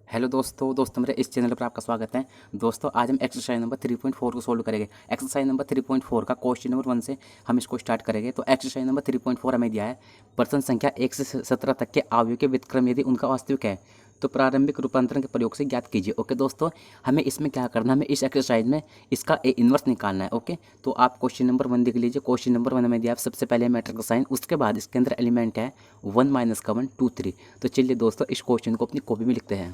Hello दोस्तों मेरे इस चैनल पर आपका स्वागत है। दोस्तों आज हम एक्सरसाइज नंबर 3.4 को सोल्व करेंगे। एक्सरसाइज नंबर 3.4 का क्वेश्चन नंबर 1 से हम इसको स्टार्ट करेंगे। तो एक्सरसाइज नंबर 3.4 हमें दिया है पर्सन संख्या 1 से 17 तक के अवयवों के व्युत्क्रम यदि उनका वास्तविक है तो प्रारंभिक रूपांतरण के प्रयोग से ज्ञात कीजिए। ओके दोस्तों, हमें इसमें क्या करना है, हमें इस एक्सरसाइज में इसका ए इन्वर्स निकालना है। ओके, तो आप क्वेश्चन नंबर 1 देख लीजिए। क्वेश्चन नंबर 1 हमें दिया है सबसे पहले मैट्रिक्स का साइन, उसके बाद इसके अंदर एलिमेंट है 1 माइनस का 1 2 3। तो चलिए दोस्तों इस क्वेश्चन को अपनी कॉपी में लिखते हैं।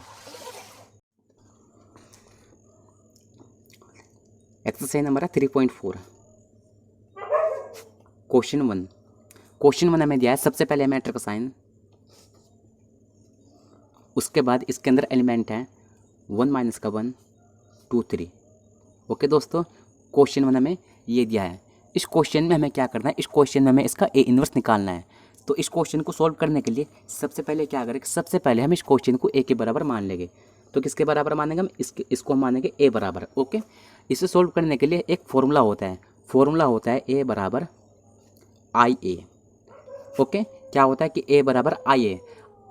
एक्सरसाइज नंबर है 3.4। क्वेश्चन वन हमें दिया है सबसे पहले मैट्रिक्स का साइन, उसके बाद इसके अंदर एलिमेंट है 1 माइनस का 1 2 3। ओके दोस्तों, क्वेश्चन वन हमें ये दिया है। इस क्वेश्चन में हमें क्या करना है, इस क्वेश्चन में हमें इसका ए इन्वर्स निकालना है। तो इस क्वेश्चन को सॉल्व करने के लिए सबसे पहले क्या करेंगे, सबसे पहले हम इस क्वेश्चन को ए के बराबर मान लेंगे। तो किसके बराबर मानेंगे हम, इसको हम मानेंगे ए बराबर। ओके, इसे सॉल्व करने के लिए एक फॉर्मूला होता है ए बराबर आई ए। ओके, क्या होता है कि ए बराबर आई ए।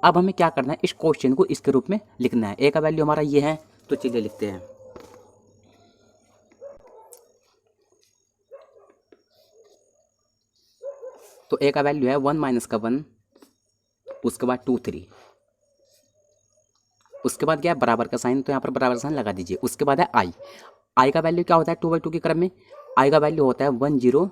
अब हमें क्या करना है, इस क्वेश्चन को इसके रूप में लिखना है। ए का वैल्यू हमारा ये है, तो चलिए लिखते हैं। तो ए का वैल्यू है 1 माइनस का 1, उसके बाद 2 3, उसके बाद क्या है बराबर का साइन, तो यहाँ पर बराबर का साइन लगा दीजिए। उसके बाद है आई का वैल्यू क्या होता है 2/2 के क्रम में। आई का वैल्यू होता है 1 0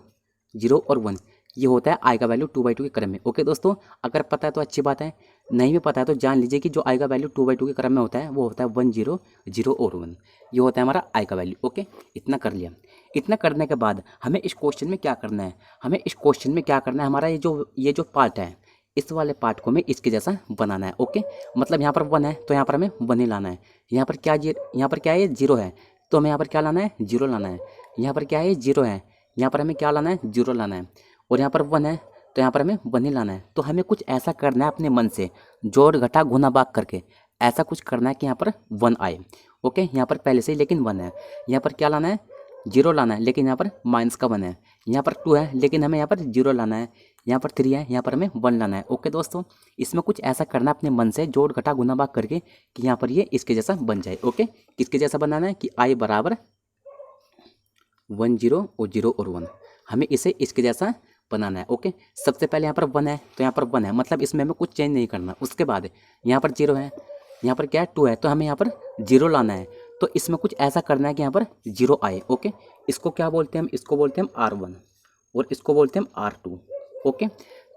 0 और 1, ये होता है आई का वैल्यू 2/2 के क्रम में। ओके दोस्तों, अगर पता है तो अच्छी बात है, नहीं भी पता है तो जान लीजिए कि जो आई का वैल्यू 2/2 के क्रम में होता है वो होता है 1 0 0 और 1, ये होता है हमारा आई का वैल्यू। ओके, इतना कर लिया। इतना करने के बाद हमें इस क्वेश्चन में क्या करना है, हमारा ये जो पार्ट है, इस वाले पार्ट को हमें इसके जैसा बनाना है। ओके, मतलब यहाँ पर 1 है तो यहाँ पर हमें 1 ही लाना है। यहाँ पर क्या है, ये 0 है तो हमें यहाँ पर क्या लाना है, 0 लाना है। यहाँ पर क्या है, 0 है, यहाँ पर हमें क्या लाना है, 0 लाना है। और यहाँ पर 1 है तो यहाँ पर हमें 1 ही लाना है। तो हमें कुछ ऐसा करना है अपने मन से, जोड़ घटा गुना भाग करके ऐसा कुछ करना है कि यहाँ पर 1 आए। ओके, यहाँ पर पहले से ही लेकिन 1 है। यहाँ पर क्या लाना है, 0 लाना है, लेकिन यहाँ पर माइनस का 1 है। यहाँ पर 2 है लेकिन हमें यहाँ पर 0 लाना है। यहाँ पर 3 है, यहाँ पर हमें 1 लाना है। ओके दोस्तों, इसमें कुछ ऐसा करना है अपने मन से, जोड़ घटा गुना भाग करके कि यहाँ पर ये इसके जैसा बन जाए। ओके, किसके जैसा बनाना है कि आई बराबर 1 0 और 0 और 1, हमें इसे इसके जैसा बनाना है। ओके, सबसे पहले यहाँ पर 1 है तो यहाँ पर 1 है, मतलब इसमें हमें कुछ चेंज नहीं करना। उसके बाद यहाँ पर 0 है, यहाँ पर क्या है 2 है, तो हमें यहाँ पर 0 लाना है। तो इसमें कुछ ऐसा करना है कि यहाँ पर 0 आए। ओके, इसको क्या बोलते हैं हम, इसको बोलते हैं हम R1 और इसको बोलते हैं हम R2। ओके,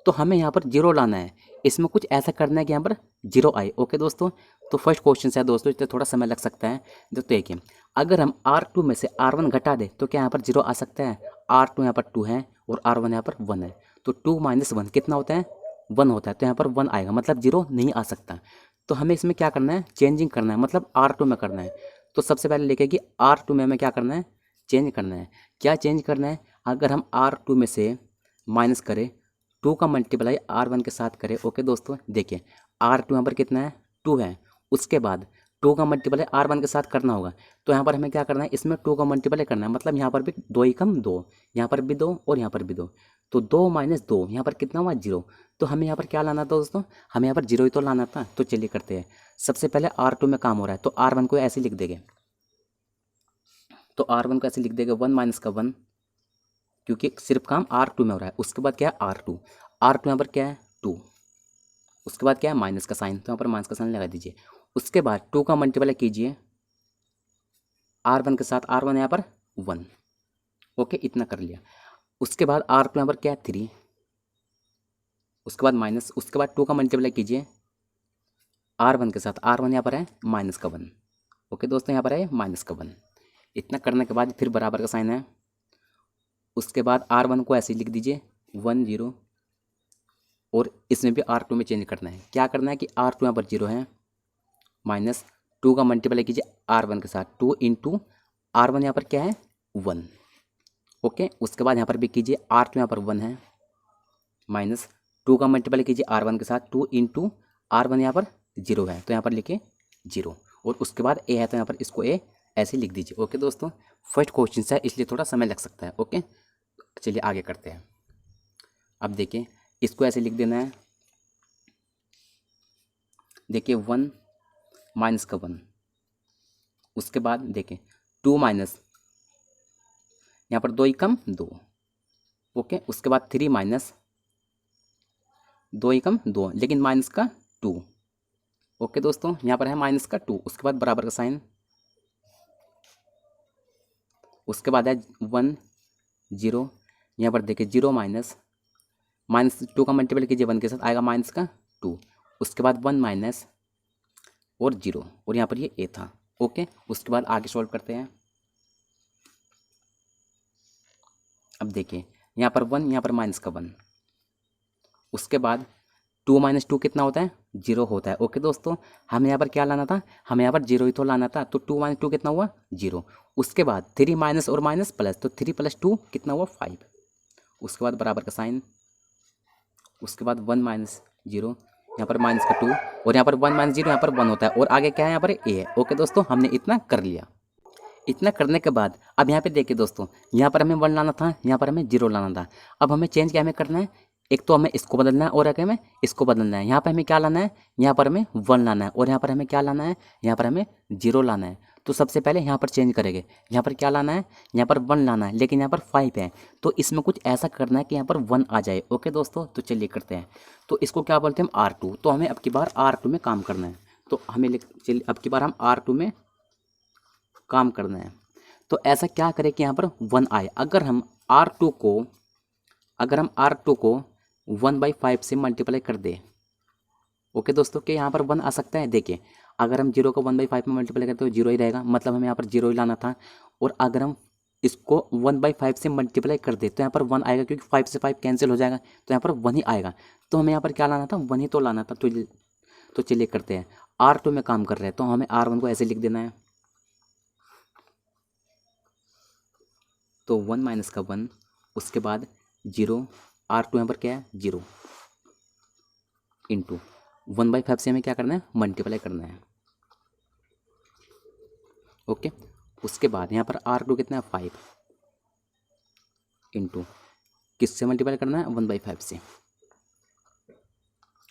तो हमें यहाँ पर 0 लाना है, इसमें कुछ ऐसा करना है कि यहाँ पर 0 आए। ओके दोस्तों, तो फर्स्ट क्वेश्चन से है दोस्तों, इसलिए थोड़ा समय लग सकता है। तो देखिए, अगर हम R2 में से R1 घटा दें तो क्या यहाँ पर 0 आ सकता है। R2 यहाँ पर 2 है और R1 यहाँ पर 1 है, तो 2 माइनस 1 कितना होता है, 1 होता है। तो यहाँ पर 1 आएगा, मतलब 0 नहीं आ सकता। तो हमें इसमें क्या करना है, चेंजिंग करना है, मतलब R2 में करना है। तो सबसे पहले लिखे कि R2 में हमें क्या करना है, चेंज करना है। क्या चेंज करना है, अगर हम R2 में से माइनस करें, 2 का मल्टीप्लाई R1 के साथ करें। ओके दोस्तों, देखिए R2 यहाँ पर कितना है, 2 है। उसके बाद 2 का मल्टीप्लाई R1 के साथ करना होगा, तो यहाँ पर हमें क्या करना है, इसमें 2 का मल्टीप्लाई करना है, मतलब यहाँ पर भी 2 ही कम 2, यहाँ पर भी 2 और यहाँ पर भी 2, तो 2 माइनस 2 यहाँ पर कितना हुआ, 0। तो हमें यहाँ पर क्या लाना था दोस्तों, हमें यहाँ पर 0 ही तो लाना था। तो चलिए करते हैं, सबसे पहले R2 में काम हो रहा है तो R1 को ऐसे लिख देंगे। तो R1 को ऐसे लिख देंगे 1 माइनस का 1, क्योंकि सिर्फ काम R2 में हो रहा है। उसके बाद क्या है R2 यहाँ पर क्या है 2, उसके बाद क्या है माइनस का साइन, तो यहाँ पर माइनस का साइन लगा दीजिए। उसके बाद 2 का मल्टीप्लाई कीजिए R1 के साथ, R1 यहाँ पर 1। ओके, इतना कर लिया। उसके बाद R2 यहाँ पर क्या है 3, उसके बाद माइनस, उसके बाद 2 का मल्टीप्लाई कीजिए R1 के साथ, R1 यहाँ पर है माइनस का 1। ओके दोस्तों, यहाँ पर है माइनस का 1। इतना करने के बाद फिर बराबर का साइन है। उसके बाद R1 को ऐसे लिख दीजिए 1 0, और इसमें भी R2 में चेंज करना है। क्या करना है कि R2 यहाँ पर 0 है, माइनस 2 का मल्टीप्लाई कीजिए R1 के साथ, 2 इंटू R1 यहाँ पर क्या है 1। ओके, उसके बाद यहाँ पर भी कीजिए R2 यहाँ पर 1 है, माइनस 2 का मल्टीप्लाई कीजिए R1 के साथ, 2 इंटू R1 यहाँ पर 0 है, तो यहाँ पर लिखिए 0। और उसके बाद ए है तो यहाँ पर इसको ए ऐसे लिख दीजिए। ओके दोस्तों, फर्स्ट क्वेश्चन है इसलिए थोड़ा समय लग सकता है। ओके, चलिए आगे करते हैं। अब देखिए, इसको ऐसे लिख देना है, देखिए 1 माइनस का 1। उसके बाद देखें 2 माइनस, यहाँ पर 2 एकम 2। ओके, उसके बाद 3 माइनस 2 एकम 2, लेकिन माइनस का 2। ओके दोस्तों, यहाँ पर है माइनस का 2। उसके बाद बराबर का साइन, उसके बाद है 1 0। यहाँ पर देखिए 0 माइनस, माइनस 2 का मल्टीपल कीजिए 1 के साथ, आएगा माइनस का 2। उसके बाद 1 माइनस और 0, और यहाँ पर ये ए था। ओके, उसके बाद आगे सॉल्व करते हैं। अब देखिए यहाँ पर 1, यहाँ पर माइनस का 1। उसके बाद 2 माइनस 2 कितना होता है? 0 होता है। ओके दोस्तों, हमें यहाँ पर क्या लाना था? हमें यहाँ पर 0 ही तो लाना था। तो 2 माइनस 2 कितना हुआ? 0। उसके बाद 3 माइनस और माइनस प्लस, तो 3 प्लस 2 कितना हुआ? 5। उसके बाद बराबर का साइन, उसके बाद 1 माइनस 0, यहाँ पर माइनस का 2, और यहाँ पर 1 माइनस 0, यहाँ पर 1 होता है, और आगे क्या है? यहाँ पर ए है। ओके दोस्तों, हमने इतना कर लिया। इतना करने के बाद अब यहाँ पे देखिए दोस्तों, यहाँ पर हमें 1 लाना था, यहाँ पर हमें 0 लाना था। अब हमें चेंज क्या हमें करना है? एक तो हमें इसको बदलना है और आगे हमें इसको बदलना है। यहाँ पर हमें क्या लाना है? यहाँ पर हमें 1 लाना है, और यहाँ पर हमें क्या लाना है? यहाँ पर हमें 0 लाना है। तो सबसे पहले यहाँ पर चेंज करेंगे। यहाँ पर क्या लाना है? यहाँ पर 1 लाना है, लेकिन यहाँ पर 5 है, तो इसमें कुछ ऐसा करना है कि यहाँ पर 1 आ जाए। ओके दोस्तों, तो चलिए करते हैं। तो इसको क्या बोलते हैं? हम R2। तो हमें अब की बार R2 में काम करना है। तो हमें चलिए अब की बार हम R2 में काम करना है। तो ऐसा क्या करें कि यहाँ पर 1 आए? अगर हम R2 को 1/5 से मल्टीप्लाई कर दे। ओके दोस्तों, कि यहाँ पर 1 आ सकता है। देखिए अगर हम 0 को 1/5 में मल्टीप्लाई करते तो 0 ही रहेगा, मतलब हमें यहाँ पर 0 ही लाना था। और अगर हम इसको 1/5 से मल्टीप्लाई कर दे तो यहाँ पर 1 आएगा, क्योंकि 5 से 5 कैंसिल हो जाएगा, तो यहाँ पर 1 ही आएगा। तो हमें यहाँ पर क्या लाना था? 1 ही तो लाना था। तो चलिए करते हैं। R2 में काम कर रहे हैं, तो हमें R1 को ऐसे लिख देना है। तो 1 माइनस का 1, उसके बाद 0, R2 यहाँ पर क्या है? 0 इंटू 1/5 से हमें क्या करना है? मल्टीप्लाई करना है। ओके, उसके बाद यहाँ पर R2 कितना है? 5 इंटू किससे मल्टीप्लाई करना है? 1/5 से।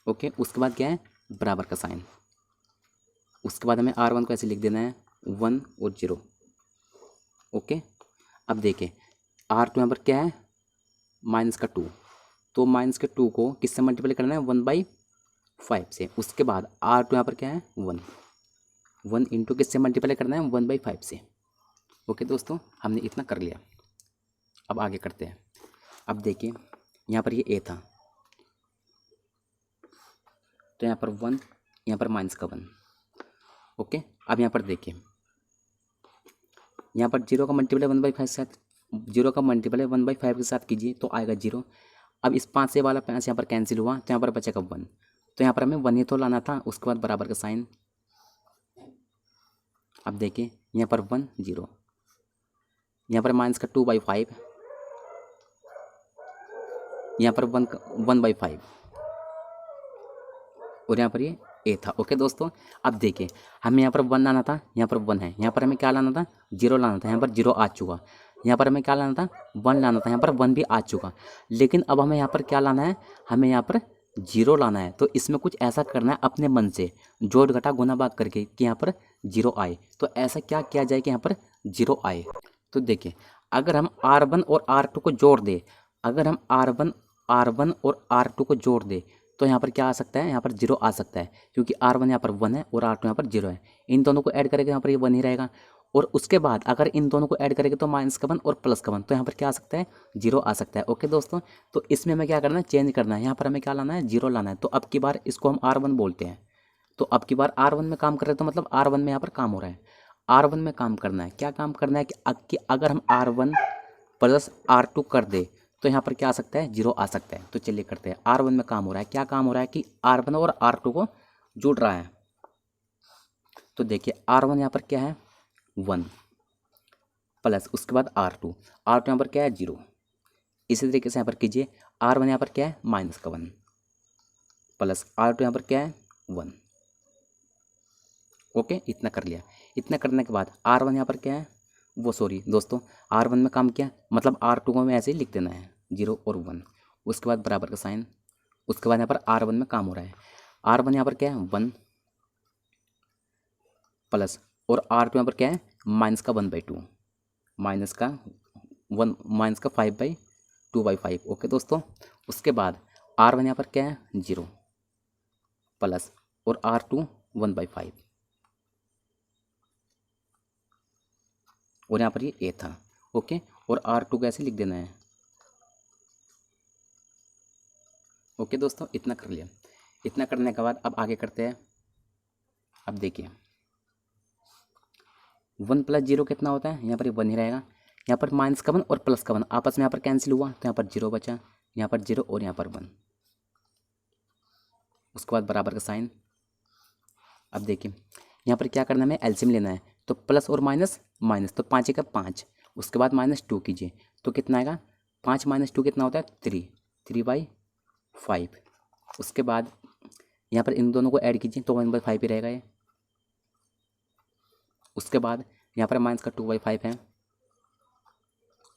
ओके, उसके बाद क्या है? बराबर का साइन। उसके बाद हमें R1 को ऐसे लिख देना है 1 और 0। ओके, अब देखिए R2 यहाँ पर क्या है? माइनस का 2। तो माइनस के 2 को किससे मल्टीप्लाई करना है? 1/5 से। उसके बाद R2 यहाँ पर क्या है? 1 इंटू किससे मल्टीप्लाई करना है? 1/5 से। ओके दोस्तों, हमने इतना कर लिया। अब आगे करते हैं। अब देखिए यहाँ पर ये ए था, तो यहाँ पर 1, यहाँ पर माइनस का 1। ओके, अब यहाँ पर देखिए यहाँ पर 0 का मल्टीप्लाई 1/5 के साथ, 0 का मल्टीप्लाई 1/5 के साथ कीजिए तो आएगा 0। अब इस 5 से वाला 5 यहाँ पर कैंसिल हुआ, तो यहाँ पर बचेगा 1। तो यहाँ पर हमें 1 ही तो लाना था। उसके बाद बराबर का साइन। अब देखिए यहाँ पर 1 0, यहाँ पर माइनस का 2/5, यहाँ पर 1/5, और यहाँ पर ये ए था। ओके दोस्तों, अब देखिए हमें यहाँ पर 1 लाना था, यहाँ पर 1 है। यहाँ पर हमें क्या लाना था? 0 लाना था, यहाँ पर 0 आ चुका। यहाँ पर हमें क्या लाना था? 1 लाना था, यहाँ पर 1 भी आ चुका। लेकिन अब हमें यहाँ पर क्या लाना है? हमें यहाँ पर 0 लाना है। तो इसमें कुछ ऐसा करना है अपने मन से, जोड़ घटा गुना भाग करके, कि यहाँ पर 0 आए। तो ऐसा क्या किया जाए कि यहाँ पर 0 आए? तो देखिए अगर हम R1 और R2 को जोड़ दे, अगर हम R1 और R2 को जोड़ दे, तो यहाँ पर क्या आ सकता है? यहाँ पर 0 आ सकता है, क्योंकि R1 यहाँ पर 1 है और R2 यहाँ पर 0 है। इन दोनों को ऐड करेंगे, यहाँ पर ये 1 ही रहेगा। और उसके बाद अगर इन दोनों को ऐड करेंगे तो माइनस का 1 और प्लस का 1, तो यहाँ पर क्या आ सकता है? 0 आ सकता है। ओके दोस्तों, तो इसमें हमें क्या करना है? चेंज करना है। यहाँ पर हमें क्या लाना है? 0 लाना है। तो अब की बार इसको हम R1 बोलते हैं। तो अब की बार R1 में काम कर रहे हैं, तो मतलब R1 में यहाँ पर काम हो रहा है। R1 में काम करना है। क्या काम करना है कि अगर हम R1 प्लस R2 कर दे तो यहाँ पर क्या आ सकता है? 0 आ सकता है। तो चलिए करते हैं। R1 में काम हो रहा है। क्या काम हो रहा है कि R1 और R2 को जोड़ रहा है। तो देखिए R1 यहाँ पर क्या है? 1 प्लस उसके बाद R2 यहाँ पर क्या है? 0। इसी तरीके से यहाँ पर कीजिए। R1 यहाँ पर क्या है? माइनस का 1 प्लस R2 यहाँ पर क्या है? 1। ओके, इतना कर लिया। इतना करने के बाद R1 यहाँ पर क्या है? वो सॉरी दोस्तों, R1 में काम किया, मतलब R2 को हमें ऐसे ही लिख देना है 0 और 1। उसके बाद बराबर का साइन। उसके बाद यहाँ पर R1 में काम हो रहा है। R1 यहाँ पर क्या है? 1 प्लस और आर टू यहाँ पर क्या है माइनस का 1/2 माइनस का 5/2/5 ओके दोस्तों। उसके बाद R1 यहाँ पर क्या है 0 प्लस और R2 1/5 और यहाँ पर ये A था ओके। और R2 को ऐसे लिख देना है ओके दोस्तों। इतना कर लिया। इतना करने के बाद अब आगे करते हैं। अब देखिए 1 + 0 कितना होता है, यहाँ पर ये 1 ही रहेगा। यहाँ पर माइनस का 1 और प्लस का 1 आपस में यहाँ पर कैंसिल हुआ तो यहाँ पर 0 बचा, यहाँ पर 0 और यहाँ पर 1। उसके बाद बराबर का साइन। अब देखिए यहाँ पर क्या करना है, हमें एलसीएम लेना है तो प्लस और माइनस माइनस तो 5 का 5। उसके बाद -2 कीजिए तो कितना आएगा 5 - 2 कितना होता है 3/5। उसके बाद यहाँ पर इन दोनों को ऐड कीजिए तो 1/5 ही रहेगा ये। उसके बाद यहाँ पर माइनस का 2/5 है।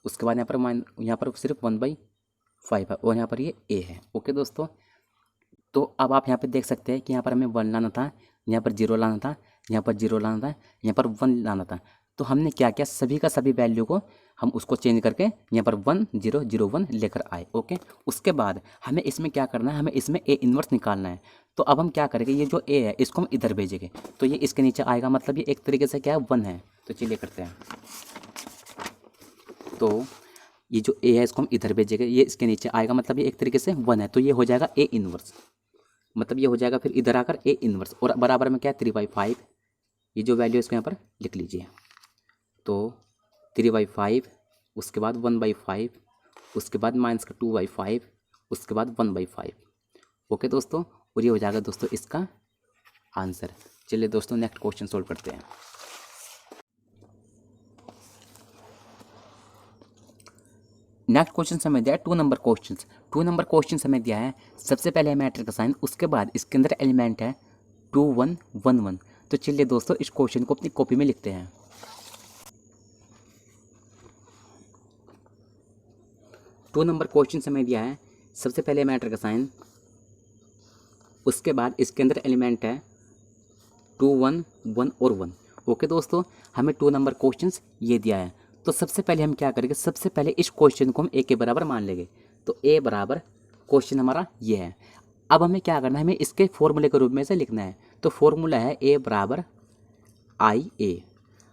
उसके बाद यहाँ पर सिर्फ 1/5 है और यहाँ पर ये ए है ओके दोस्तों। तो अब आप यहाँ पे देख सकते हैं कि यहाँ पर हमें 1 लाना था, यहाँ पर 0 लाना था, यहाँ पर 0 लाना था, यहाँ पर 1 लाना था। तो हमने क्या किया, सभी का सभी वैल्यू को हम उसको चेंज करके यहाँ पर 1 0 0 1 लेकर आए ओके। उसके बाद हमें इसमें क्या करना है, हमें इसमें ए इन्वर्स निकालना है। तो अब हम क्या करेंगे, ये जो ए है इसको हम इधर भेजेंगे तो ये इसके नीचे आएगा, मतलब ये एक तरीके से क्या है 1 है। तो चलिए करते हैं। तो ये जो ए है इसको हम इधर भेजेंगे, ये इसके नीचे आएगा, मतलब ये एक तरीके से 1 है। तो ये हो जाएगा ए इन्वर्स, मतलब ये हो जाएगा फिर इधर आकर ए इन्वर्स और बराबर में क्या है 3/5। ये जो वैल्यू है इसको यहाँ पर लिख लीजिए। तो 3/5 उसके बाद 1/5 उसके बाद माइनस का 2/5 उसके बाद 1/5 ओके दोस्तों। और ये हो जाएगा दोस्तों इसका आंसर। चलिए दोस्तों नेक्स्ट क्वेश्चन सोल्व करते हैं। नेक्स्ट क्वेश्चन हमें दिया है 2 नंबर क्वेश्चन। 2 नंबर क्वेश्चन हमें दिया है, सबसे पहले है मैट्रिक्स का साइन, उसके बाद इसके अंदर एलिमेंट है 2 1 1 1। तो चलिए दोस्तों इस क्वेश्चन को अपनी कॉपी में लिखते हैं। 2 नंबर क्वेश्चन हमें दिया है, सबसे पहले मैट्रिक्स का साइन, उसके बाद इसके अंदर एलिमेंट है 2 1 1 और 1 ओके दोस्तों। हमें 2 नंबर क्वेश्चन ये दिया है। तो सबसे पहले हम क्या करेंगे, सबसे पहले इस क्वेश्चन को हम ए के बराबर मान लेंगे। तो ए बराबर क्वेश्चन हमारा ये है। अब हमें क्या करना है, हमें इसके फॉर्मूले के रूप में से लिखना है। तो फॉर्मूला है ए बराबर IA।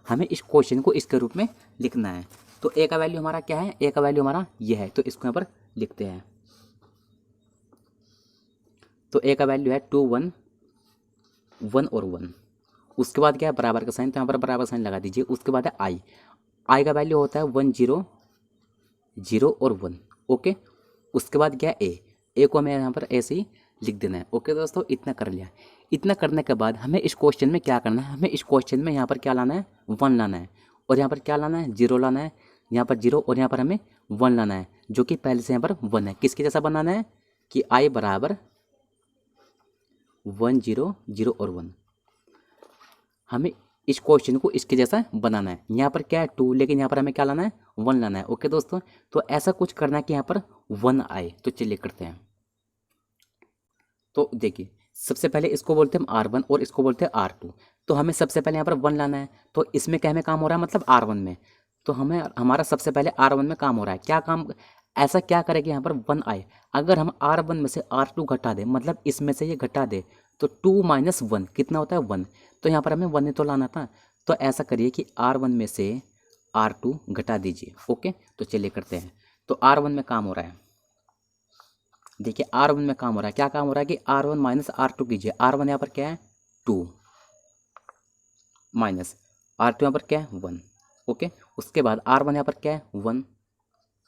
हमें इस क्वेश्चन को इसके रूप में लिखना है। तो ए का वैल्यू हमारा क्या है, ए का वैल्यू हमारा ये है, तो इसको यहाँ पर लिखते हैं। तो ए का वैल्यू है 2 1 1 और 1। उसके बाद क्या है बराबर का साइन, तो यहाँ पर बराबर साइन लगा दीजिए। उसके बाद है आई का वैल्यू होता है 1 0 0 और 1 ओके। उसके बाद क्या है ए को हमें यहाँ पर ऐसे ही लिख देना है ओके दोस्तों। इतना कर लिया। इतना करने के बाद हमें इस क्वेश्चन में क्या करना है, हमें इस क्वेश्चन में यहाँ पर क्या लाना है 1 लाना है और यहाँ पर क्या लाना है 0 लाना है, यहाँ पर 0 और यहाँ पर हमें 1 लाना है, जो कि पहले से यहाँ पर 1 है। किसके जैसा बनाना है कि आई बराबर 1 0 0 और 1। हमें इस क्वेश्चन को इसके जैसा बनाना है। यहाँ पर क्या है 2, लेकिन यहाँ पर हमें क्या लाना है 1 लाना है ओके दोस्तों। तो ऐसा कुछ करना है कि यहाँ पर 1 आए। तो चलिए करते हैं। तो देखिए सबसे पहले इसको बोलते हैं हम R1 और इसको बोलते हैं R2। तो हमें सबसे पहले यहाँ पर 1 लाना है। तो इसमें क्या हमें काम हो रहा है, मतलब R1 में। तो हमें हमारा सबसे पहले R1 में काम हो रहा है। क्या काम, ऐसा क्या करें कि यहाँ पर 1 आए। अगर हम R1 में से R2 घटा दें, मतलब इसमें से ये घटा दे, तो 2 - 1 कितना होता है 1। तो यहाँ पर हमें 1 ही तो लाना था। तो ऐसा करिए कि R1 में से R2 घटा दीजिए ओके। तो चलिए करते हैं। तो R1 में काम हो रहा है, देखिए R1 में काम हो रहा है। क्या काम हो रहा है कि R1 - R2 कीजिए। R1 यहाँ पर क्या है 2 माइनस R2 यहाँ पर क्या है 1 ओके। उसके बाद R1 यहाँ पर क्या है 1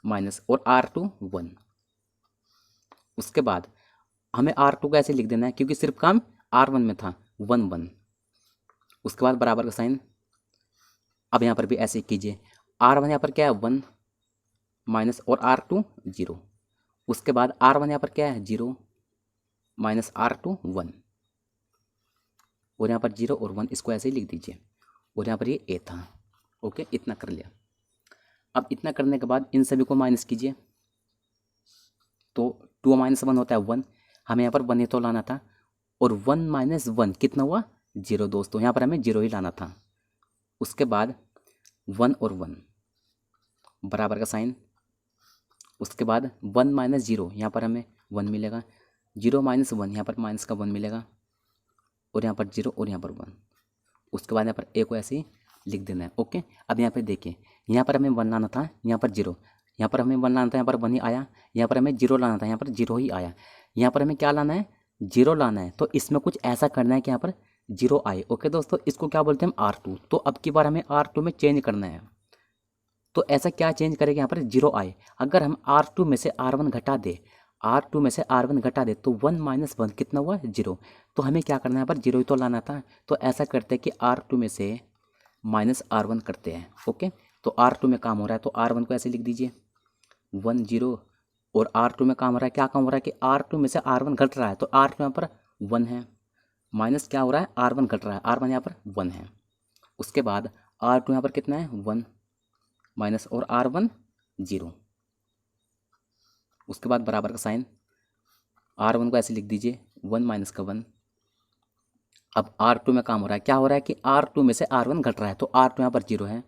माइनस और R2 1। उसके बाद हमें R2 को ऐसे लिख देना है क्योंकि सिर्फ काम R1 में था 1 1। उसके बाद बराबर का साइन। अब यहाँ पर भी ऐसे कीजिए। R1 यहाँ पर क्या है 1 माइनस और R2 0। उसके बाद R1 यहाँ पर क्या है 0 माइनस R2 1 और यहाँ पर 0 और 1, इसको ऐसे ही लिख दीजिए। और यहाँ पर ये ए था ओके। इतना कर लिया। अब इतना करने के बाद इन सभी को माइनस कीजिए। तो 2 - 1 होता है 1, हमें यहाँ पर 1 ही तो लाना था। और 1 - 1 कितना हुआ जीरो दोस्तों, यहाँ पर हमें जीरो ही लाना था। उसके बाद 1 और 1 बराबर का साइन। उसके बाद 1 माइनस जीरो, यहाँ पर हमें 1 मिलेगा। 0 माइनस 1, यहाँ पर माइनस का 1 मिलेगा। और यहाँ पर 0 और यहाँ पर 1। उसके बाद यहाँ पर ए को ऐसे ही लिख देना है। ओके, अब यहाँ पर देखिए, यहाँ पर हमें 1 लाना था, यहाँ पर 0। यहाँ पर हमें 1 लाना था, यहाँ पर 1 ही आया। यहाँ पर हमें 0 लाना था, यहाँ पर 0 ही आया। यहाँ पर हमें क्या लाना है, 0 लाना है। तो इसमें कुछ ऐसा करना है कि यहाँ पर 0 आए। ओके दोस्तों, इसको क्या बोलते हैं हम, R2। तो अब की बार हमें R2 में चेंज करना है। तो ऐसा क्या चेंज करेंगे, यहाँ पर 0 आए। अगर हम R2 में से R1 घटा दे, R2 में से R1 घटा दे तो 1 माइनस 1 कितना हुआ, 0। तो हमें क्या करना है, यहाँ पर 0 ही तो लाना था। तो ऐसा करते हैं कि R2 में से माइनस R1 करते हैं। ओके, तो R2 में काम हो रहा है तो R1 को ऐसे लिख दीजिए 1 0। और R2 में काम हो रहा है, क्या काम हो रहा है कि R2 में से R1 घट रहा है। तो R2 यहाँ पर 1 है, माइनस क्या हो रहा है, R1 घट रहा है, R1 यहाँ पर 1 है। उसके बाद R2 यहाँ पर कितना है, 1 माइनस और R1 0। उसके बाद बराबर का साइन, R1 को ऐसे लिख दीजिए 1 माइनस का 1। अब R2 में काम हो रहा है, क्या हो रहा है कि R2 में से R1 घट रहा है। तो R2 यहाँ पर 0 है,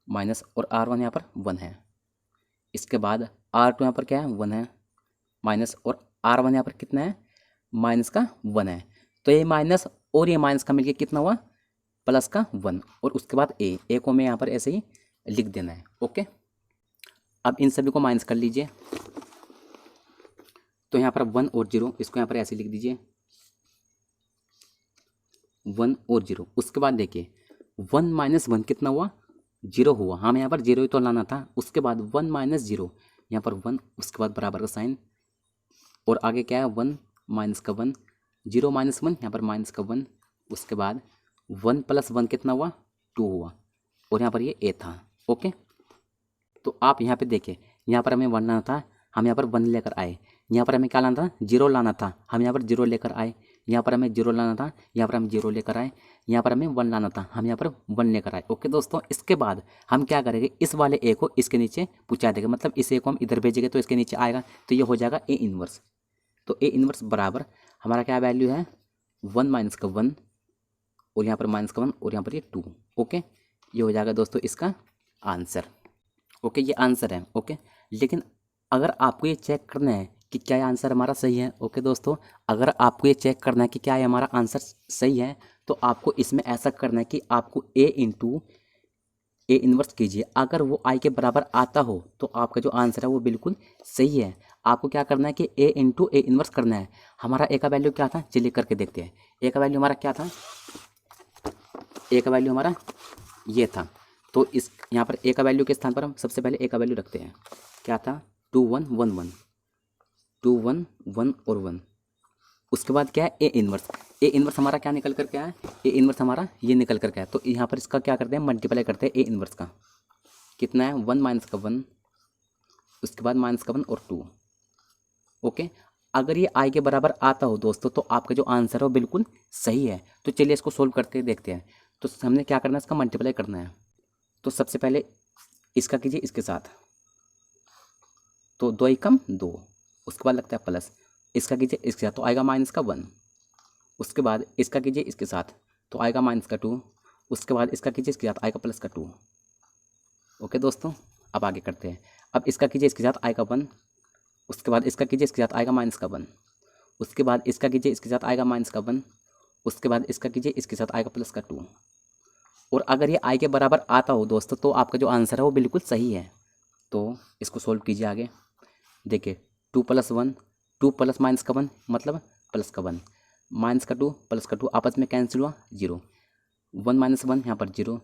माइनस और R1 यहाँ पर 1 है। इसके बाद R2 यहाँ पर क्या है, 1 है, माइनस और R1 यहाँ पर कितना है, माइनस का 1 है। तो ये माइनस और ये माइनस का मिलके कितना हुआ, प्लस का 1। और उसके बाद ए को मैं यहाँ पर ऐसे ही लिख देना है। ओके, अब इन सभी को माइनस कर लीजिए। तो यहाँ पर 1 और 0, इसको यहाँ पर ऐसे लिख दीजिए 1 और 0। उसके बाद देखिए 1 माइनस 1 कितना हुआ, 0 हुआ। हमें यहाँ पर 0 ही तो लाना था। उसके बाद 1 माइनस 0, यहाँ पर 1। उसके बाद बराबर का साइन, और आगे क्या है, 1 माइनस का 1। 0 माइनस 1, यहाँ पर माइनस का 1। उसके बाद 1 प्लस 1 कितना हुआ, 2 हुआ। और यहाँ पर ये ए था। ओके, तो आप यहाँ पे देखिए, यहाँ पर हमें 1 लाना था, हम यहाँ पर 1 लेकर आए। यहाँ पर हमें क्या लाना था, 0 लाना था, हम यहाँ पर 0 लेकर आए। यहाँ पर हमें 0 लाना था, यहाँ पर हम 0 लेकर आए। यहाँ पर हमें 1 लाना था, हम यहाँ पर 1 लेकर आए। ओके दोस्तों, इसके बाद हम क्या करेंगे, इस वाले ए को इसके नीचे पहुँचा देंगे, मतलब इस ए को हम इधर भेजेंगे तो इसके नीचे आएगा। तो ये हो जाएगा ए इनवर्स। तो ए इनवर्स बराबर हमारा क्या वैल्यू है, 1 माइनस का 1, और यहाँ पर माइनस का 1, और यहाँ पर ये 2। ओके, ये हो जाएगा दोस्तों इसका आंसर। ओके, ये आंसर है। ओके, लेकिन अगर आपको ये चेक करना है कि क्या ये आंसर हमारा सही है, ओके दोस्तों, अगर आपको ये चेक करना है कि क्या ये हमारा आंसर सही है, तो आपको इसमें ऐसा करना है कि आपको ए इंटू ए इन्वर्स कीजिए। अगर वो आई के बराबर आता हो तो आपका जो आंसर है वो बिल्कुल सही है। आपको क्या करना है कि ए इंटू ए इन्वर्स करना है। हमारा ए का वैल्यू क्या था, चलिए करके देखते हैं। ए का वैल्यू हमारा क्या था, ए का वैल्यू हमारा ये था। तो इस यहाँ पर ए का वैल्यू के स्थान पर हम सबसे पहले ए का वैल्यू रखते हैं। क्या था, 2 1 1 1, 2 1 1 और 1। उसके बाद क्या है, ए इन्वर्स। ए इन्वर्स हमारा क्या निकल कर क्या है, ए इन्वर्स हमारा ये निकल कर क्या है। तो यहाँ पर इसका क्या करते हैं, मल्टीप्लाई करते हैं ए इन्वर्स का। कितना है, 1 माइनस का 1, उसके बाद माइनस का 1 और 2। ओके, अगर ये आई के बराबर आता हो दोस्तों तो आपका जो आंसर है वो बिल्कुल सही है। तो चलिए इसको सोल्व करके देखते हैं। तो हमने क्या करना है, इसका मल्टीप्लाई करना है। तो सबसे पहले इसका कीजिए इसके साथ, तो 2 एकम 2। उसके बाद लगता है प्लस, इसका कीजिए इसके साथ तो आएगा माइनस का 1। उसके बाद इसका कीजिए इसके साथ तो आएगा माइनस का 2। उसके बाद इसका कीजिए इसके साथ आएगा प्लस का 2। ओके दोस्तों, अब आगे करते हैं। अब इसका कीजिए इसके साथ आएगा 1। उसके बाद इसका कीजिए इसके साथ आएगा माइनस का 1। उसके बाद इसका कीजिए इसके साथ आएगा माइनस का 1। उसके बाद इसका कीजिए इसके साथ आएगा प्लस का 2। और अगर ये आई के बराबर आता हो दोस्तों तो आपका जो आंसर है वो बिल्कुल सही है। तो इसको सोल्व कीजिए आगे। देखिए 2 प्लस 1, 2 प्लस माइनस का 1 मतलब प्लस का 1, माइनस का 2 प्लस का 2 आपस में कैंसिल हुआ 0, 1 माइनस 1 यहाँ पर 0,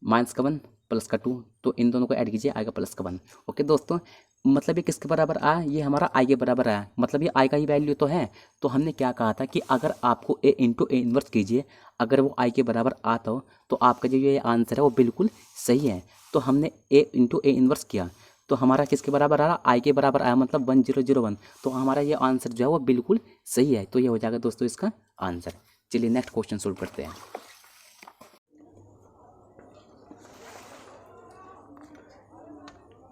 माइनस का 1 प्लस का 2, तो इन दोनों को ऐड कीजिए आएगा प्लस का 1। ओके दोस्तों, मतलब ये किसके बराबर आया, ये हमारा आई के बराबर आया, मतलब ये आई का ही वैल्यू तो है। तो हमने क्या कहा था कि अगर आपको ए इंटू ए इन्वर्स कीजिए, अगर वो आई के बराबर आता हो तो आपका जो ये आंसर है वो बिल्कुल सही है। तो हमने ए इंटू ए इन्वर्स किया तो हमारा किसके बराबर आ रहा, आई के बराबर आया, मतलब 1001। तो हमारा ये आंसर जो है वो बिल्कुल सही है। तो ये हो जाएगा दोस्तों इसका आंसर। चलिए नेक्स्ट क्वेश्चन सोल्व करते हैं।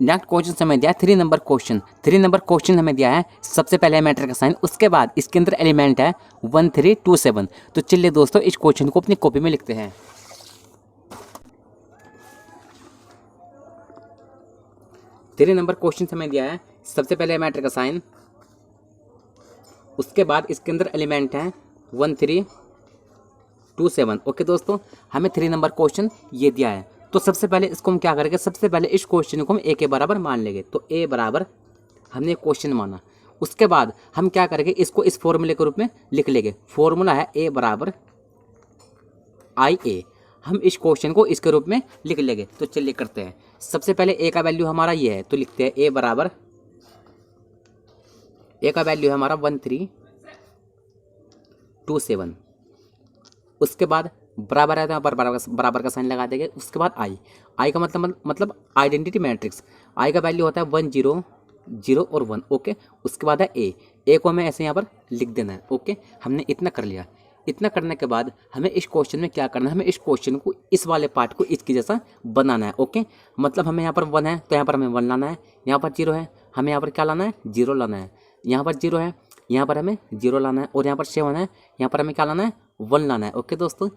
नेक्स्ट क्वेश्चन हमें दिया है 3 नंबर क्वेश्चन। 3 नंबर क्वेश्चन हमें दिया है, सबसे पहले है मैटर का साइन, उसके बाद इसके अंदर एलिमेंट है 1 3 2 7। तो चलिए दोस्तों इस क्वेश्चन को अपनी कॉपी में लिखते हैं। 3 नंबर क्वेश्चन हमें दिया है, सबसे पहले मैटर का साइन, उसके बाद इसके अंदर एलिमेंट है 1 3 2 7। ओके दोस्तों, हमें 3 नंबर क्वेश्चन ये दिया है। तो सबसे पहले इसको हम क्या करेंगे, सबसे पहले इस क्वेश्चन को हम ए के बराबर मान लेंगे। तो ए बराबर हमने क्वेश्चन माना, उसके बाद हम क्या करेंगे, इसको इस फॉर्मूले के रूप में लिख लेंगे। फॉर्मूला है ए बराबर आई ए। हम इस क्वेश्चन को इसके रूप में लिख लेंगे। तो चलिए करते हैं। सबसे पहले ए का वैल्यू हमारा ये है, तो लिखते हैं ए बराबर, ए का वैल्यू है हमारा 1 3 2 7। उसके बाद बराबर है तो यहाँ पर बराबर का साइन लगा देंगे। उसके बाद आई का मतलब आइडेंटिटी मैट्रिक्स। आई का वैल्यू होता है 1 0 0 और 1। ओके, उसके बाद है ए को हमें ऐसे यहाँ पर लिख देना है। ओके, हमने इतना कर लिया। इतना करने के बाद हमें इस क्वेश्चन में क्या करना है, हमें इस क्वेश्चन को इस वाले पार्ट को इसकी जैसा बनाना है। ओके, मतलब हमें यहाँ पर 1 है तो यहाँ पर हमें 1 लाना है, यहाँ पर 0 है हमें यहाँ पर क्या लाना है, 0 लाना है, यहाँ पर 0 है यहाँ पर हमें 0 लाना है, और यहाँ पर 7 है यहाँ पर हमें क्या लाना है, 1 लाना है। ओके दोस्तों,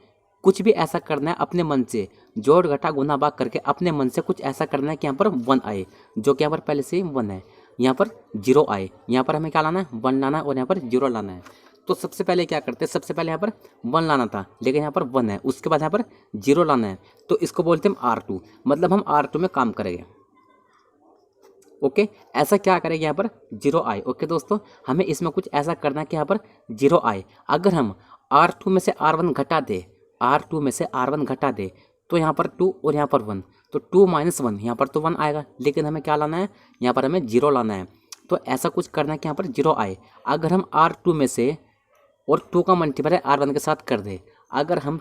कुछ भी ऐसा करना है अपने मन से, जोड़ घटा गुना भाग करके अपने मन से कुछ ऐसा करना है कि यहाँ पर 1 आए, जो कि यहाँ पर पहले से 1 है, यहाँ पर 0 आए, यहाँ पर हमें क्या लाना है, 1 लाना है, और यहाँ पर 0 लाना है। तो सबसे पहले क्या करते हैं, सबसे पहले यहाँ पर 1 लाना था लेकिन यहाँ पर 1 है, उसके बाद यहाँ पर 0 लाना है, तो इसको बोलते हैं हम R2, मतलब हम R2 में काम करेंगे। ओके, ऐसा क्या करेंगे, यहाँ पर 0 आए। ओके दोस्तों, हमें इसमें कुछ ऐसा करना है कि यहाँ पर 0 आए। अगर हम R2 में से R1 घटा दे, R2 में से R1 घटा दे, तो यहाँ पर 2 और यहाँ पर 1, तो 2 - 1, यहाँ पर तो 1 आएगा, लेकिन हमें क्या लाना है, यहाँ पर हमें 0 लाना है। तो ऐसा कुछ करना है कि यहाँ पर 0 आए। अगर हम R2 में से और 2 का मल्टीप्लाई R1 के साथ कर दे, अगर हम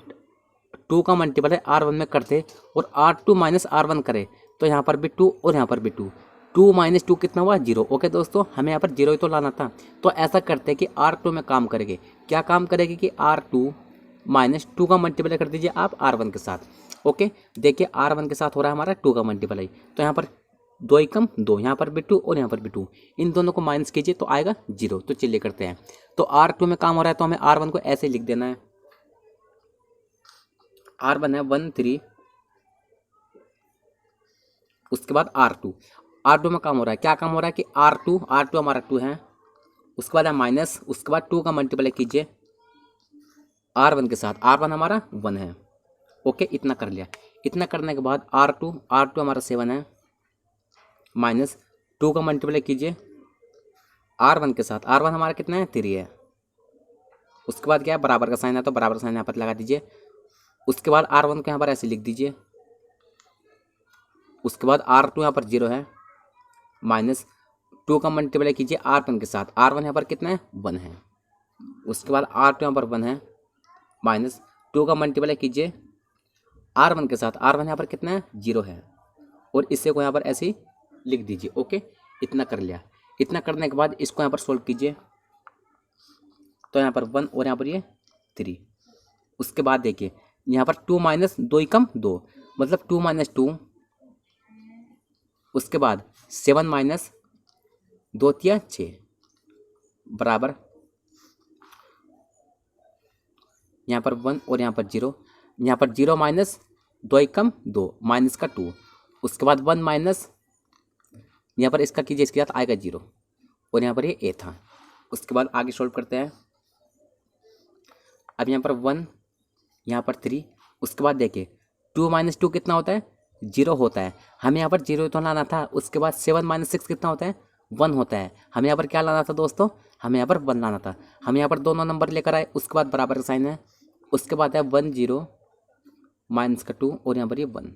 2 का मल्टीप्लाई R1 में करते और R2 - R1 करें, तो यहाँ पर भी 2 और यहाँ पर भी 2, 2 - 2 कितना हुआ, 0। ओके दोस्तों, हमें यहाँ पर 0 ही तो लाना था। तो ऐसा करते हैं कि R2 में काम करेंगे। क्या काम करेंगे कि R2 - 2 का मल्टीप्लाई कर दीजिए आप R1 के साथ। ओके, देखिए R1 के साथ हो रहा है हमारा 2 का मल्टीप्लाई, तो यहाँ पर 2 एकम 2, यहाँ पर भी 2 और यहाँ पर भी 2, इन दोनों को माइनस कीजिए तो आएगा 0। तो चलिए करते हैं। तो R2 में काम हो रहा है तो हमें R1 को ऐसे लिख देना है, R1 है 1 3, उसके बाद R2 में काम हो रहा है, क्या काम हो रहा है कि R2 हमारा 2 है, उसके बाद है माइनस, उसके बाद 2 का मल्टीप्लाई कीजिए R1 के साथ, R1 हमारा 1 है। ओके, इतना कर लिया। इतना करने के बाद R2 हमारा 7 है, माइनस 2 का मल्टीप्लाई कीजिए R1 के साथ, R1 हमारा कितना है, 3 है। उसके बाद क्या है, बराबर का साइन है तो बराबर साइन यहाँ पर लगा दीजिए। उसके बाद R1 को यहाँ पर ऐसे लिख दीजिए। उसके बाद R2 यहाँ पर 0 है, माइनस 2 का मल्टीप्लाई कीजिए R1 के साथ, R1 यहाँ पर कितना है, 1 है। उसके बाद R2 यहाँ पर 1 है, माइनस 2 का मल्टीप्लाई कीजिए R1 के साथ, R1 यहाँ पर कितना है, 0 है, और इससे को यहाँ पर ऐसे ही लिख दीजिए। ओके, इतना कर लिया। इतना करने के बाद इसको यहाँ पर सोल्व कीजिए, तो यहाँ पर 1 और यहाँ पर ये 3। उसके बाद देखिए यहाँ पर 2 - 2 एकम 2, मतलब 2 - 2, उसके बाद 7 - 2 3 6 बराबर यहाँ पर 1 और यहाँ पर 0, यहाँ पर 0 - 2 एकम 2, माइनस का 2, उसके बाद 1 माइनस, यहाँ पर इसका कीजिए, इसके साथ आएगा 0, और यहाँ पर ये ए था। उसके बाद आगे सॉल्व करते हैं। अब यहाँ पर 1, यहाँ पर 3, उसके बाद देखिए 2 - 2 कितना होता है, 0 होता है, हमें यहाँ पर 0 तो लाना था। उसके बाद 7 - 6 कितना होता है, 1 होता है, हमें यहाँ पर क्या लाना था दोस्तों, हमें यहाँ पर 1 लाना था। हम यहाँ पर दोनों नंबर लेकर आए, उसके बाद बराबर का साइन है, उसके बाद है 1 0 माइनस का 2 और यहाँ पर ये 1,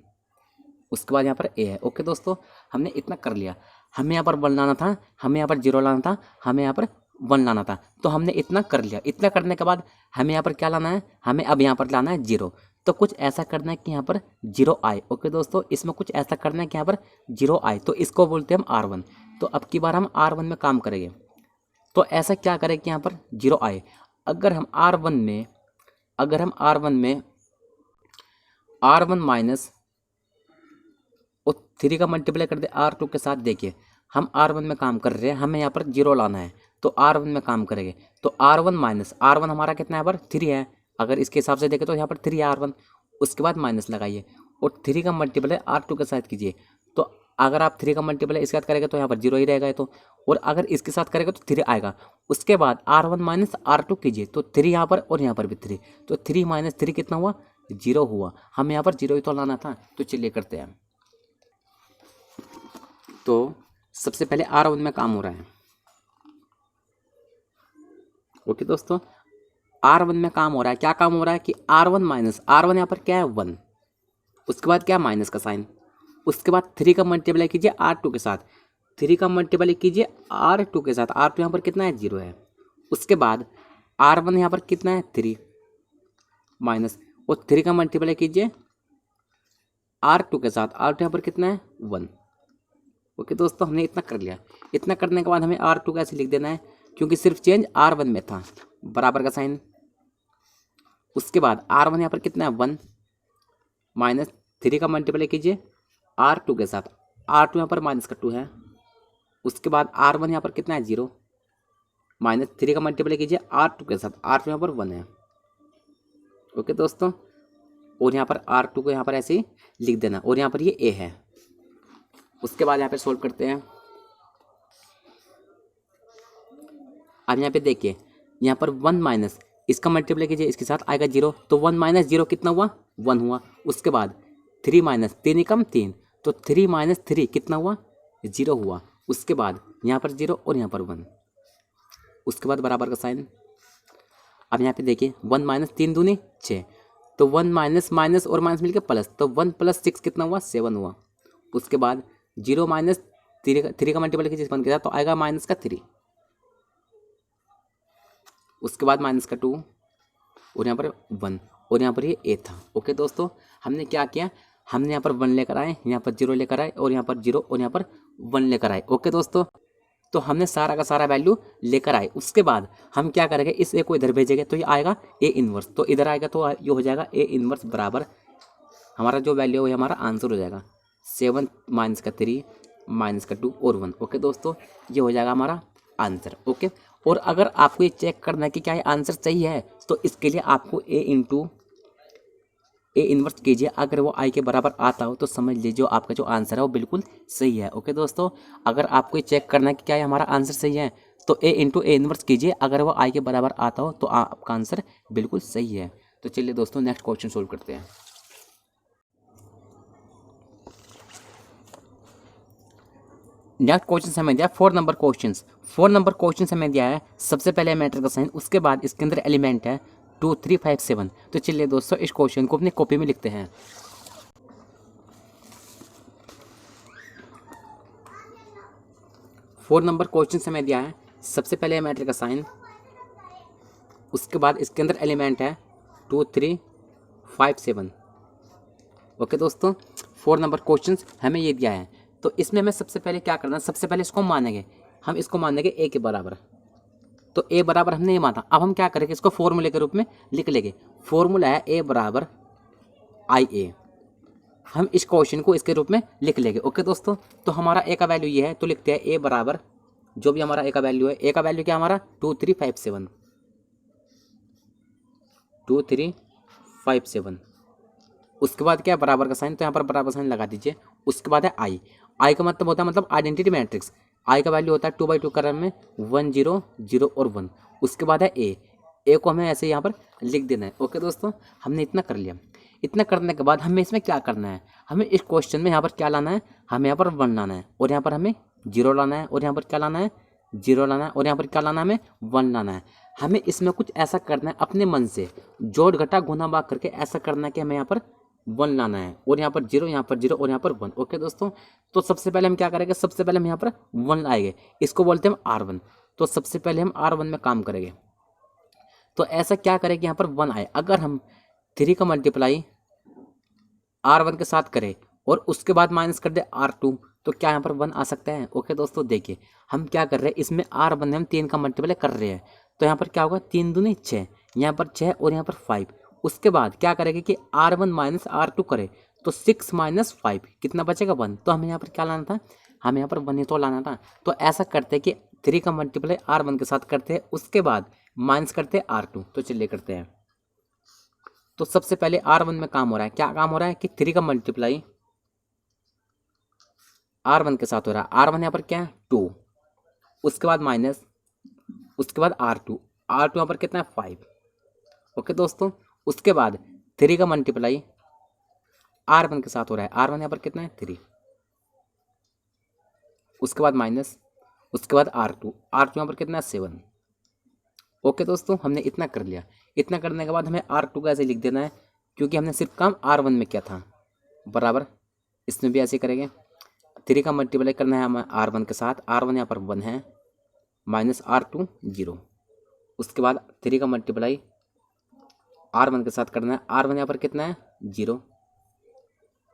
उसके बाद यहाँ पर ए है। ओके दोस्तों, हमने इतना कर लिया। हमें यहाँ पर 1 लाना था, हमें यहाँ पर 0 लाना था, हमें यहाँ पर 1 लाना था, तो हमने इतना कर लिया। इतना करने के बाद हमें यहाँ पर क्या लाना है, हमें अब यहाँ पर लाना है 0। तो कुछ ऐसा करना है कि यहाँ पर 0 आए। ओके दोस्तों, इसमें कुछ ऐसा करना है कि यहाँ पर 0 आए, तो इसको बोलते हैं हम R1। तो अब की बार हम R1 में काम करेंगे। तो ऐसा क्या करें कि यहाँ पर 0 आए। अगर हम R1 में R1 माइनस और 3 का मल्टीप्लाई कर दे R2 के साथ। देखिए हम R1 में काम कर रहे हैं, हमें यहाँ पर 0 लाना है, तो R1 में काम करेंगे। तो R1 माइनस R1 हमारा कितना है, यहाँ पर 3 है। अगर इसके हिसाब से देखें तो यहाँ पर 3 है R1, उसके बाद माइनस लगाइए और 3 का मल्टीप्लाई R2 के साथ कीजिए। तो अगर आप 3 का मल्टीप्लाई इसके साथ करेंगे तो यहाँ पर 0 ही रहेगा ये तो, और अगर इसके साथ करेंगे तो 3 आएगा। उसके बाद R1 माइनस R2 कीजिए, तो 3 यहाँ पर और यहाँ पर भी 3, तो 3 माइनस 3 कितना हुआ, 0 हुआ। हम यहाँ पर 0 ही तो लाना था। तो चलिए करते हैं। तो सबसे पहले R1 में काम हो रहा है। ओके दोस्तों, R1 में काम हो रहा है। क्या काम हो रहा है कि R1 माइनस R1 यहाँ पर क्या है 1, उसके बाद क्या माइनस का साइन, उसके बाद 3 का मल्टीप्लाई कीजिए R2 के साथ, 3 का मल्टीप्लाई कीजिए R2 के साथ, R2 यहाँ पर कितना है 0 है। उसके बाद R1 यहाँ पर कितना है 3 माइनस, और 3 का मल्टीप्लाई कीजिए R2 के साथ, R2 यहाँ पर कितना है 1। ओके दोस्तों, हमने इतना कर लिया। इतना करने के बाद हमें R2 कैसे लिख देना है, क्योंकि सिर्फ चेंज R1 में था, बराबर का साइन। उसके बाद R1 यहाँ पर कितना है 1 माइनस 3 का मल्टीप्लाई कीजिए R2 के साथ, R2 यहाँ पर माइनस का 2 है। उसके बाद R1 यहाँ पर कितना है 0 माइनस 3 का मल्टीप्लाई कीजिए R2 के साथ, R2 यहाँ पर 1 है। ओके दोस्तों, और यहाँ पर R2 को यहाँ पर ऐसे ही लिख देना, और यहाँ पर ये A है। उसके बाद यहाँ पे सोल्व करते हैं। अब यहाँ पे देखिए, यहाँ पर 1 माइनस इसका मल्टीप्लाई कीजिए इसके साथ, आएगा 0, तो 1 माइनस 0 कितना हुआ, 1 हुआ। उसके बाद 3 माइनस 3 कम 3, तो 3 माइनस 3 कितना हुआ, 0 हुआ। उसके बाद यहाँ पर 0 और यहाँ पर 1, उसके बाद बराबर का साइन। अब यहाँ पे देखिए 1 माइनस 3 दूनी 6, तो 1 माइनस माइनस और माइनस मिलकर प्लस, तो 1 प्लस 6 कितना हुआ, 7 हुआ। उसके बाद 0 माइनस 3 का मल्टीप्लाई कीजिए 1 के साथ, तो आएगा माइनस का 3। उसके बाद माइनस का 2 और यहाँ पर 1, और यहाँ पर ये A था। ओके दोस्तों, हमने क्या किया, हमने यहाँ पर 1 लेकर आए, यहाँ पर 0 लेकर आए, और यहाँ पर 0 और यहाँ पर 1 लेकर आए। ओके दोस्तों, तो हमने सारा का सारा वैल्यू लेकर आए। उसके बाद हम क्या करेंगे, इस A को इधर भेजेंगे तो ये आएगा A इन्वर्स, तो इधर आएगा तो ये हो जाएगा A इन्वर्स बराबर हमारा जो वैल्यू है हमारा आंसर हो जाएगा 7 माइनस का 3 माइनस का 2 और 1। ओके दोस्तों, ये हो जाएगा हमारा आंसर। ओके, और अगर आपको ये चेक करना है कि क्या ये आंसर सही है, तो इसके लिए आपको A इन्वर्स कीजिए। अगर वो I के बराबर आता हो तो समझ लीजिए आपका जो आंसर है वो बिल्कुल सही है। ओके दोस्तों, अगर आपको ये चेक करना है कि क्या ये हमारा आंसर सही है, तो A इन्वर्स कीजिए। अगर वो I के बराबर आता हो तो आपका आंसर बिल्कुल सही है। तो चलिए दोस्तों, नेक्स्ट क्वेश्चन सोल्व करते हैं। नेक्स्ट क्वेश्चन हमें दिया 4 नंबर क्वेश्चन। 4 नंबर क्वेश्चन हमें दिया है, सबसे पहले मैट्रिक्स का साइन, उसके बाद इसके अंदर एलिमेंट है 2 3 5 7। तो चलिए दोस्तों, इस क्वेश्चन को अपनी कॉपी में लिखते हैं। फोर नंबर क्वेश्चन हमें दिया है, सबसे पहले मैट्रिक्स का साइन, उसके बाद इसके अंदर एलिमेंट है 2 3 5 7। ओके दोस्तों, 4 नंबर क्वेश्चन हमें ये दिया है। तो इसमें हमें सबसे पहले क्या करना है, सबसे पहले इसको मानेंगे, हम इसको मानेंगे A के बराबर। तो A बराबर हमने ये माना। अब हम क्या करेंगे, इसको फॉर्मूले के रूप में लिख लेंगे। फॉर्मूला है A बराबर IA। हम इस क्वेश्चन को इसके रूप में लिख लेंगे। ओके दोस्तों, तो हमारा A का वैल्यू ये है, तो लिखते हैं A बराबर जो भी हमारा A का वैल्यू है। A का वैल्यू क्या हमारा 2 3 5 7, 2 3 5 7। उसके बाद क्या है, बराबर का साइन, तो यहाँ पर बराबर साइन लगा दीजिए। उसके बाद है I का मतलब होता है मतलब आइडेंटिटी मैट्रिक्स। I का वैल्यू होता है 2/2 क्रम में 1 0 0 और 1। उसके बाद है A को हमें ऐसे यहाँ पर लिख देना है। ओके दोस्तों, हमने इतना कर लिया। इतना करने के बाद हमें इसमें क्या करना है, हमें इस क्वेश्चन में यहाँ पर क्या लाना है, हमें यहाँ पर 1 लाना है, और यहाँ पर हमें 0 लाना है, और यहाँ पर क्या लाना है 0 लाना है, और यहाँ पर क्या लाना है हमें 1 लाना है। हमें इसमें कुछ ऐसा करना है अपने मन से, जोड़ घटा गुना भाग करके ऐसा करना है कि हमें यहाँ पर 1 लाना है, और यहाँ पर 0, यहाँ पर 0 और यहाँ पर 1। ओके दोस्तों, तो सबसे पहले हम क्या करेंगे, सबसे पहले हम यहाँ पर 1 लाएंगे, इसको बोलते हैं हम R1। तो सबसे पहले हम R1 में काम करेंगे। तो ऐसा क्या करें कि यहाँ पर 1 आए। अगर हम 3 का मल्टीप्लाई R1 के साथ करें और उसके बाद माइनस कर दे R2, तो क्या यहाँ पर 1 आ सकता है। ओके दोस्तों, देखिए हम क्या कर रहे हैं, इसमें R1 में हम 3 का मल्टीप्लाई कर रहे हैं, तो यहाँ पर क्या होगा 3 दूनी 6, यहाँ पर 6 और यहाँ पर 5। उसके बाद क्या करेंगे कि R1 माइनस R2 करे तो 6 माइनस 5 कितना बचेगा 1। तो हमें यहाँ पर क्या लाना था, हमें यहाँ पर 1 ही तो लाना था। तो ऐसा करते हैं कि 3 का मल्टीप्लाई R1 के साथ करते हैं, उसके बाद माइनस करते हैं R2। तो चलिए करते हैं। तो सबसे पहले R1 में काम हो रहा है, क्या काम हो रहा है कि 3 का मल्टीप्लाई R1 के साथ हो रहा है। R1 यहाँ पर क्या है 2, उसके बाद माइनस, उसके बाद R2 यहाँ पर कितना है 5। ओके दोस्तों, उसके बाद 3 का मल्टीप्लाई R1 के साथ हो रहा है। R1 यहाँ पर कितना है 3, उसके बाद माइनस, उसके बाद R2 यहाँ पर कितना है 7। ओके दोस्तों, हमने इतना कर लिया। इतना करने के बाद हमें R2 का ऐसे लिख देना है, क्योंकि हमने सिर्फ काम R1 में किया था। बराबर इसमें भी ऐसे करेंगे, 3 का मल्टीप्लाई करना है हमें R1 के साथ। R1 यहाँ पर 1 है, माइनस R2 0। उसके बाद 3 का मल्टीप्लाई R1 के साथ करना है। R1 यहाँ पर कितना है 0,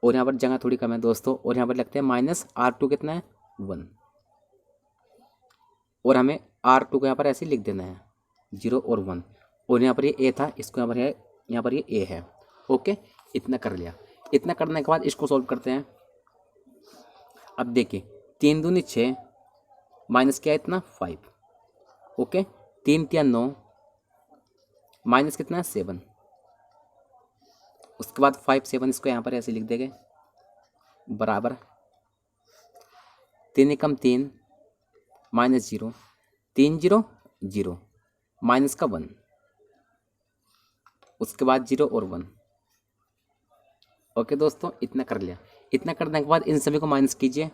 और यहाँ पर जगह थोड़ी कम है दोस्तों, और यहाँ पर लगते हैं माइनस R2 कितना है 1, और हमें R2 को यहाँ पर ऐसे लिख देना है 0 और 1, और यहाँ पर ये A था, इसको यहाँ पर है, यहाँ पर ये A है। ओके, इतना कर लिया। इतना करने के बाद इसको सॉल्व करते हैं। अब देखिए 3 दूनी 6, माइनस क्या है इतना 5। ओके, 3 3 9, माइनस कितना है 7। उसके बाद 5 7, इसको यहाँ पर ऐसे लिख देंगे, बराबर 3 एकम 3, माइनस 0, 3 0 0, माइनस का 1, उसके बाद 0 और 1। ओके दोस्तों, इतना कर लिया। इतना करने के बाद इन सभी को माइनस कीजिए।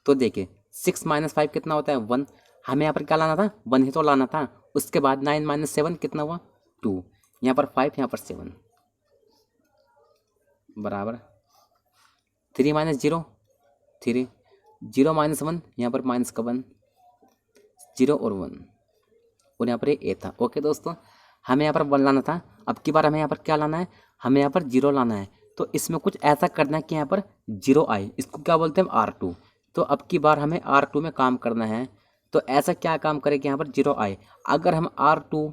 तो देखिए 6 माइनस 5 कितना होता है 1। हमें यहाँ पर क्या लाना था 1 ही तो लाना था। उसके बाद 9 माइनस 7 कितना हुआ 2, यहाँ पर 5, यहाँ पर 7, बराबर 3 माइनस 0 3, 0 माइनस 1, यहाँ पर माइनस का 1, 0 और 1, और यहाँ पर ये A था। ओके दोस्तों, हमें यहाँ पर 1 लाना था। अब की बार हमें यहाँ पर क्या लाना है, हमें यहाँ पर 0 लाना है। तो इसमें कुछ ऐसा करना है कि यहाँ पर 0 आए, इसको क्या बोलते हैं R2। तो अब की बार हमें R2 में काम करना है। तो ऐसा क्या काम करें कि यहाँ पर 0 आए। अगर हम R2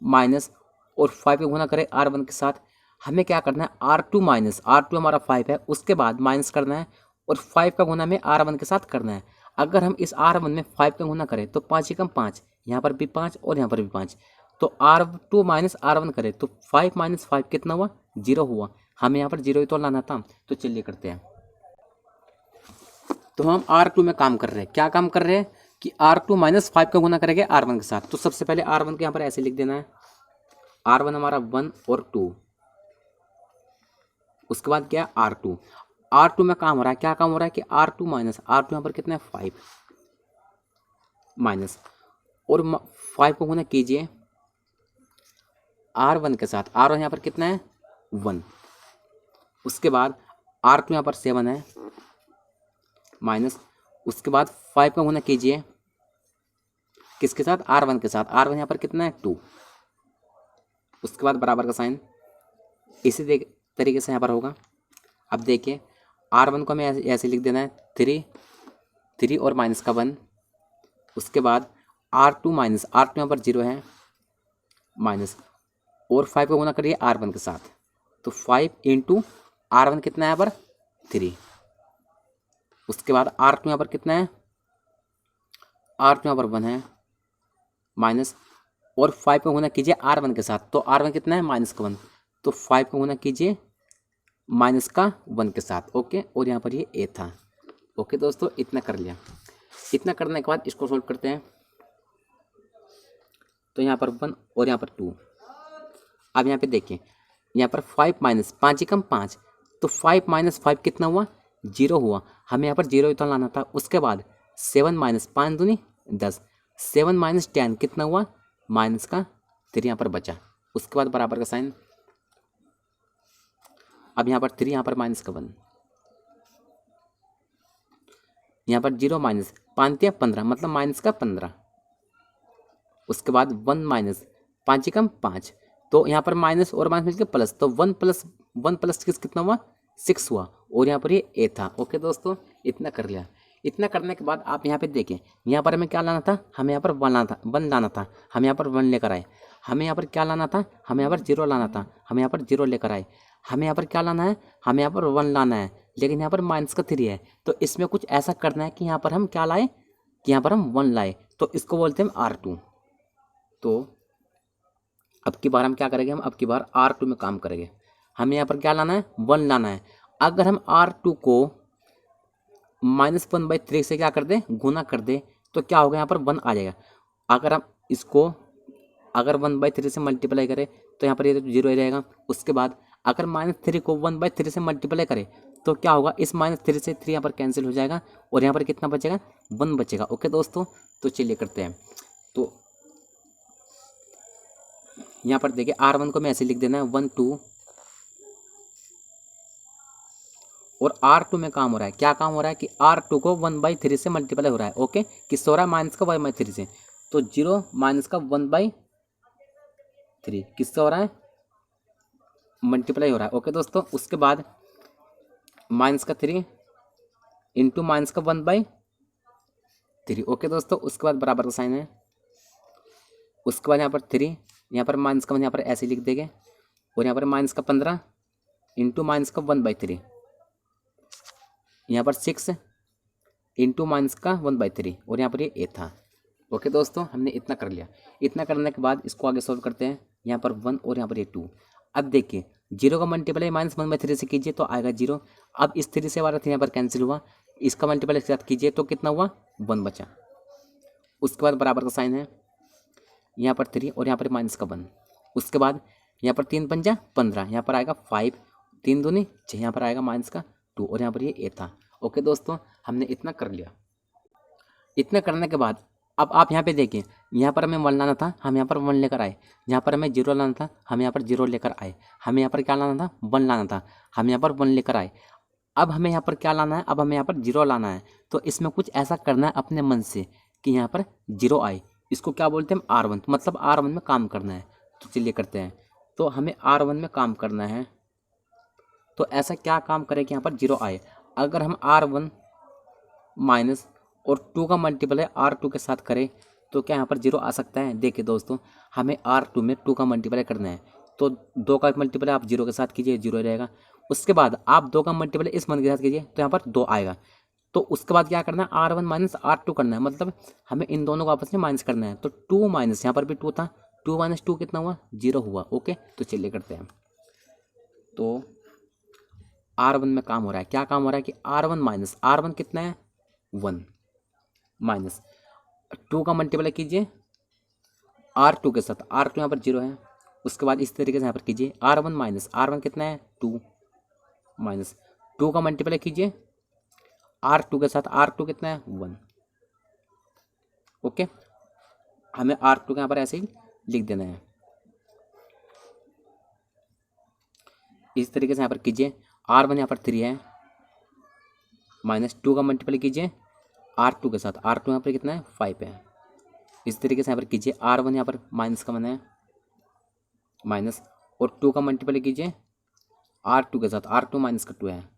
माइनस और 5 को गुना करें R1 के साथ, हमें क्या करना है R2 माइनस, R2 हमारा 5 है, उसके बाद माइनस करना है, और 5 का गुना हमें R1 के साथ करना है। अगर हम इस R1 में 5 का गुना करें तो 5 एकम 5, यहाँ पर भी 5 और यहाँ पर भी 5। तो R2 माइनस R1 करें तो 5 माइनस 5 कितना हुआ 0 हुआ। हमें यहाँ पर 0 ही तो लाना था। तो चलिए करते हैं। तो हम R2 में काम कर रहे हैं, क्या काम कर रहे हैं कि R2 माइनस 5 का गुना करेंगे R1 के साथ। तो सबसे पहले R1 के यहाँ पर ऐसे लिख देना है, R1 हमारा 1 और 2, उसके बाद क्या R2 में काम हो रहा है, क्या काम हो रहा है कि R2 माइनस, R2 यहाँ पर कितना है 5, माइनस, और 5 को गुना कीजिए R1 के साथ। R1 यहाँ पर कितना है 1, उसके बाद R2 यहाँ पर 7 है, माइनस, उसके बाद 5 का गुना कीजिए किसके साथ R1 के साथ। R1 यहाँ पर कितना है 2, उसके बाद बराबर का साइन। इसी तरीके से यहाँ पर होगा। अब देखिए R1 को हमें ऐसे लिख देना है 3 और माइनस का 1, उसके बाद R2 माइनस, R2 यहाँ पर 0 है, माइनस, और 5 को गुना करिए R1 के साथ। तो 5 इंटू R1 कितना है यहाँ पर 3, उसके बाद R2 यहाँ पर कितना है, R2 यहाँ पर 1 है, माइनस, और 5 को गुना कीजिए R1 के साथ। तो R1 कितना है माइनस का 1, तो 5 को गुना कीजिए माइनस का 1 के साथ। ओके, और यहाँ पर ये A था। ओके दोस्तों, इतना कर लिया। इतना करने के बाद इसको सोल्व करते हैं। तो यहाँ पर 1 और यहाँ पर 2। अब यहाँ पे देखिए, यहाँ पर 5 माइनस 5 एकम 5, तो 5 माइनस 5 कितना हुआ 0 हुआ। हमें यहाँ पर 0 ही तो लाना था। उसके बाद 7 माइनस 5 दूनी 10, 7 माइनस 10 कितना हुआ माइनस का 3 यहाँ पर बचा, उसके बाद बराबर का साइन। अब यहाँ पर 3, यहाँ पर माइनस का 1, यहाँ पर 0 माइनस 5 या 15, मतलब माइनस का 15, उसके बाद 1 माइनस 5 एकम 5, तो यहाँ पर माइनस और माइनस मिलकर प्लस, तो 1 प्लस कितना हुआ 6 हुआ, और यहाँ पर ये A था। ओके दोस्तों, इतना कर लिया। इतना करने के बाद आप यहाँ पे देखें, यहाँ पर हमें क्या लाना था, हमें यहाँ पर 1 लाना था, हमें यहाँ पर 1 लेकर आए। हमें यहाँ पर क्या लाना था, हमें यहाँ पर जीरो लाना था, हमें यहाँ पर जीरो लेकर आए। हमें यहाँ पर क्या लाना है, हमें यहाँ पर 1 लाना है, लेकिन यहाँ पर माइनस का 3 है। तो इसमें कुछ ऐसा करना है कि यहाँ पर हम क्या लाए, कि यहाँ पर हम 1 लाए, तो इसको बोलते हैं हम R2। तो अब की बार हम क्या करेंगे, हम अब की बार R2 में काम करेंगे। हमें यहाँ पर क्या लाना है, 1 लाना है। अगर हम R2 को -1/3 से क्या कर दें, गुना कर दें, तो क्या होगा, यहाँ पर 1 आ जाएगा। अगर हम इसको अगर 1/3 से मल्टीप्लाई करें तो यहाँ पर ये तो 0 ही रहेगा। उसके बाद अगर -3 को 1/3 से मल्टीप्लाई करें तो क्या होगा, इस -3 से 3 यहाँ पर कैंसिल हो जाएगा और यहाँ पर कितना बचेगा, 1 बचेगा। ओके दोस्तों, तो चलिए करते हैं। तो यहाँ पर देखिए R1 को मैं ऐसे लिख देना है 1 2, और R2 में काम हो रहा है, क्या काम हो रहा है कि R2 को 1/3 से मल्टीप्लाई हो रहा है। ओके, किससे हो रहा है, माइनस का 1/3 से। तो 0 माइनस का 1/3 किससे हो रहा है, मल्टीप्लाई हो रहा है। ओके दोस्तों, उसके बाद माइनस का 3 इंटू माइनस का 1/3। ओके दोस्तों, उसके बाद बराबर का साइन है। उसके बाद यहाँ पर 3, यहाँ पर माइनस का 1 यहाँ पर ऐसे लिख देंगे, और यहाँ पर माइनस का 15 इंटू माइनस का 1/3, यहाँ पर 6 इंटू माइनस का 1/3, और यहाँ पर ये ए था। ओके दोस्तों, हमने इतना कर लिया। इतना करने के बाद इसको आगे सोल्व करते हैं। यहाँ पर 1 और यहाँ पर ये 2। अब देखिए 0 का मल्टीप्लाई -1/3 से कीजिए तो आएगा 0। अब इस 3 से हमारा 3 यहाँ पर कैंसिल हुआ, इसका मल्टीप्लाई के साथ कीजिए तो कितना हुआ, 1 बचा। उसके बाद बराबर का साइन है, यहाँ पर 3 और यहाँ पर माइनस का 1। उसके बाद यहाँ पर 3 पंजा 15, यहाँ पर आएगा 5, 3 दूनी 6, यहाँ पर आएगा माइनस का 2, और यहाँ पर ये ए था। ओके दोस्तों, हमने इतना कर लिया। इतना करने के बाद अब आप यहाँ पे देखिए, यहाँ पर हमें 1 लाना था, हम यहाँ पर 1 लेकर आए। यहाँ पर हमें 0 लाना था, हम यहाँ पर 0 लेकर आए। हमें यहाँ पर क्या लाना था, 1 लाना था, हम यहाँ पर 1 लेकर आए। अब हमें यहाँ पर क्या लाना है, अब हमें यहाँ पर 0 लाना है। तो इसमें कुछ ऐसा करना है अपने मन से कि यहाँ पर 0 आए। इसको क्या बोलते हैं, हम R1, मतलब R1 में काम करना है। तो चलिए करते हैं। तो हमें R1 में काम करना है, तो ऐसा क्या काम करें कि यहाँ पर 0 आए। अगर हम R1 माइनस और 2 का मल्टीप्लाई R2 के साथ करें तो क्या यहाँ पर 0 आ सकता है। देखिए दोस्तों, हमें R2 में 2 का मल्टीप्लाई करना है, तो 2 का मल्टीप्लाई आप 0 के साथ कीजिए, 0 रहेगा। उसके बाद आप 2 का मल्टीप्लाई इस मन के साथ कीजिए तो यहाँ पर 2 आएगा। तो उसके बाद क्या करना है, R1 माइनस R2 करना है, मतलब हमें इन दोनों को आपस में माइनस करना है। तो 2 माइनस, यहाँ पर भी 2 था, 2 माइनस 2 कितना हुआ, 0 हुआ। ओके, तो चलिए करते हैं। तो R1 में काम हो रहा है, क्या काम हो रहा है कि R1 माइनस, R1 कितना है, 1 माइनस 2 का मल्टीप्लाई कीजिए R2 के साथ, R2 यहाँ पर 0 है। उसके बाद इस तरीके से यहाँ पर कीजिए R1 माइनस, R1 कितना है, 2 माइनस 2 का मल्टीप्लाई कीजिए R2 के साथ, R2 कितना है, 1। ओके, हमें R2 को यहाँ पर ऐसे ही लिख देना है। इस तरीके से यहाँ पर कीजिए, R1 यहाँ पर 3 है, माइनस 2 का मल्टीप्लाई कीजिए R2 के साथ, R2 यहाँ पर कितना है, 5 है। इस तरीके से यहाँ पर कीजिए, R1 यहाँ पर माइनस का 1 है, माइनस और 2 का मल्टीप्लाई कीजिए R2 के साथ, R2 माइनस का 2 है।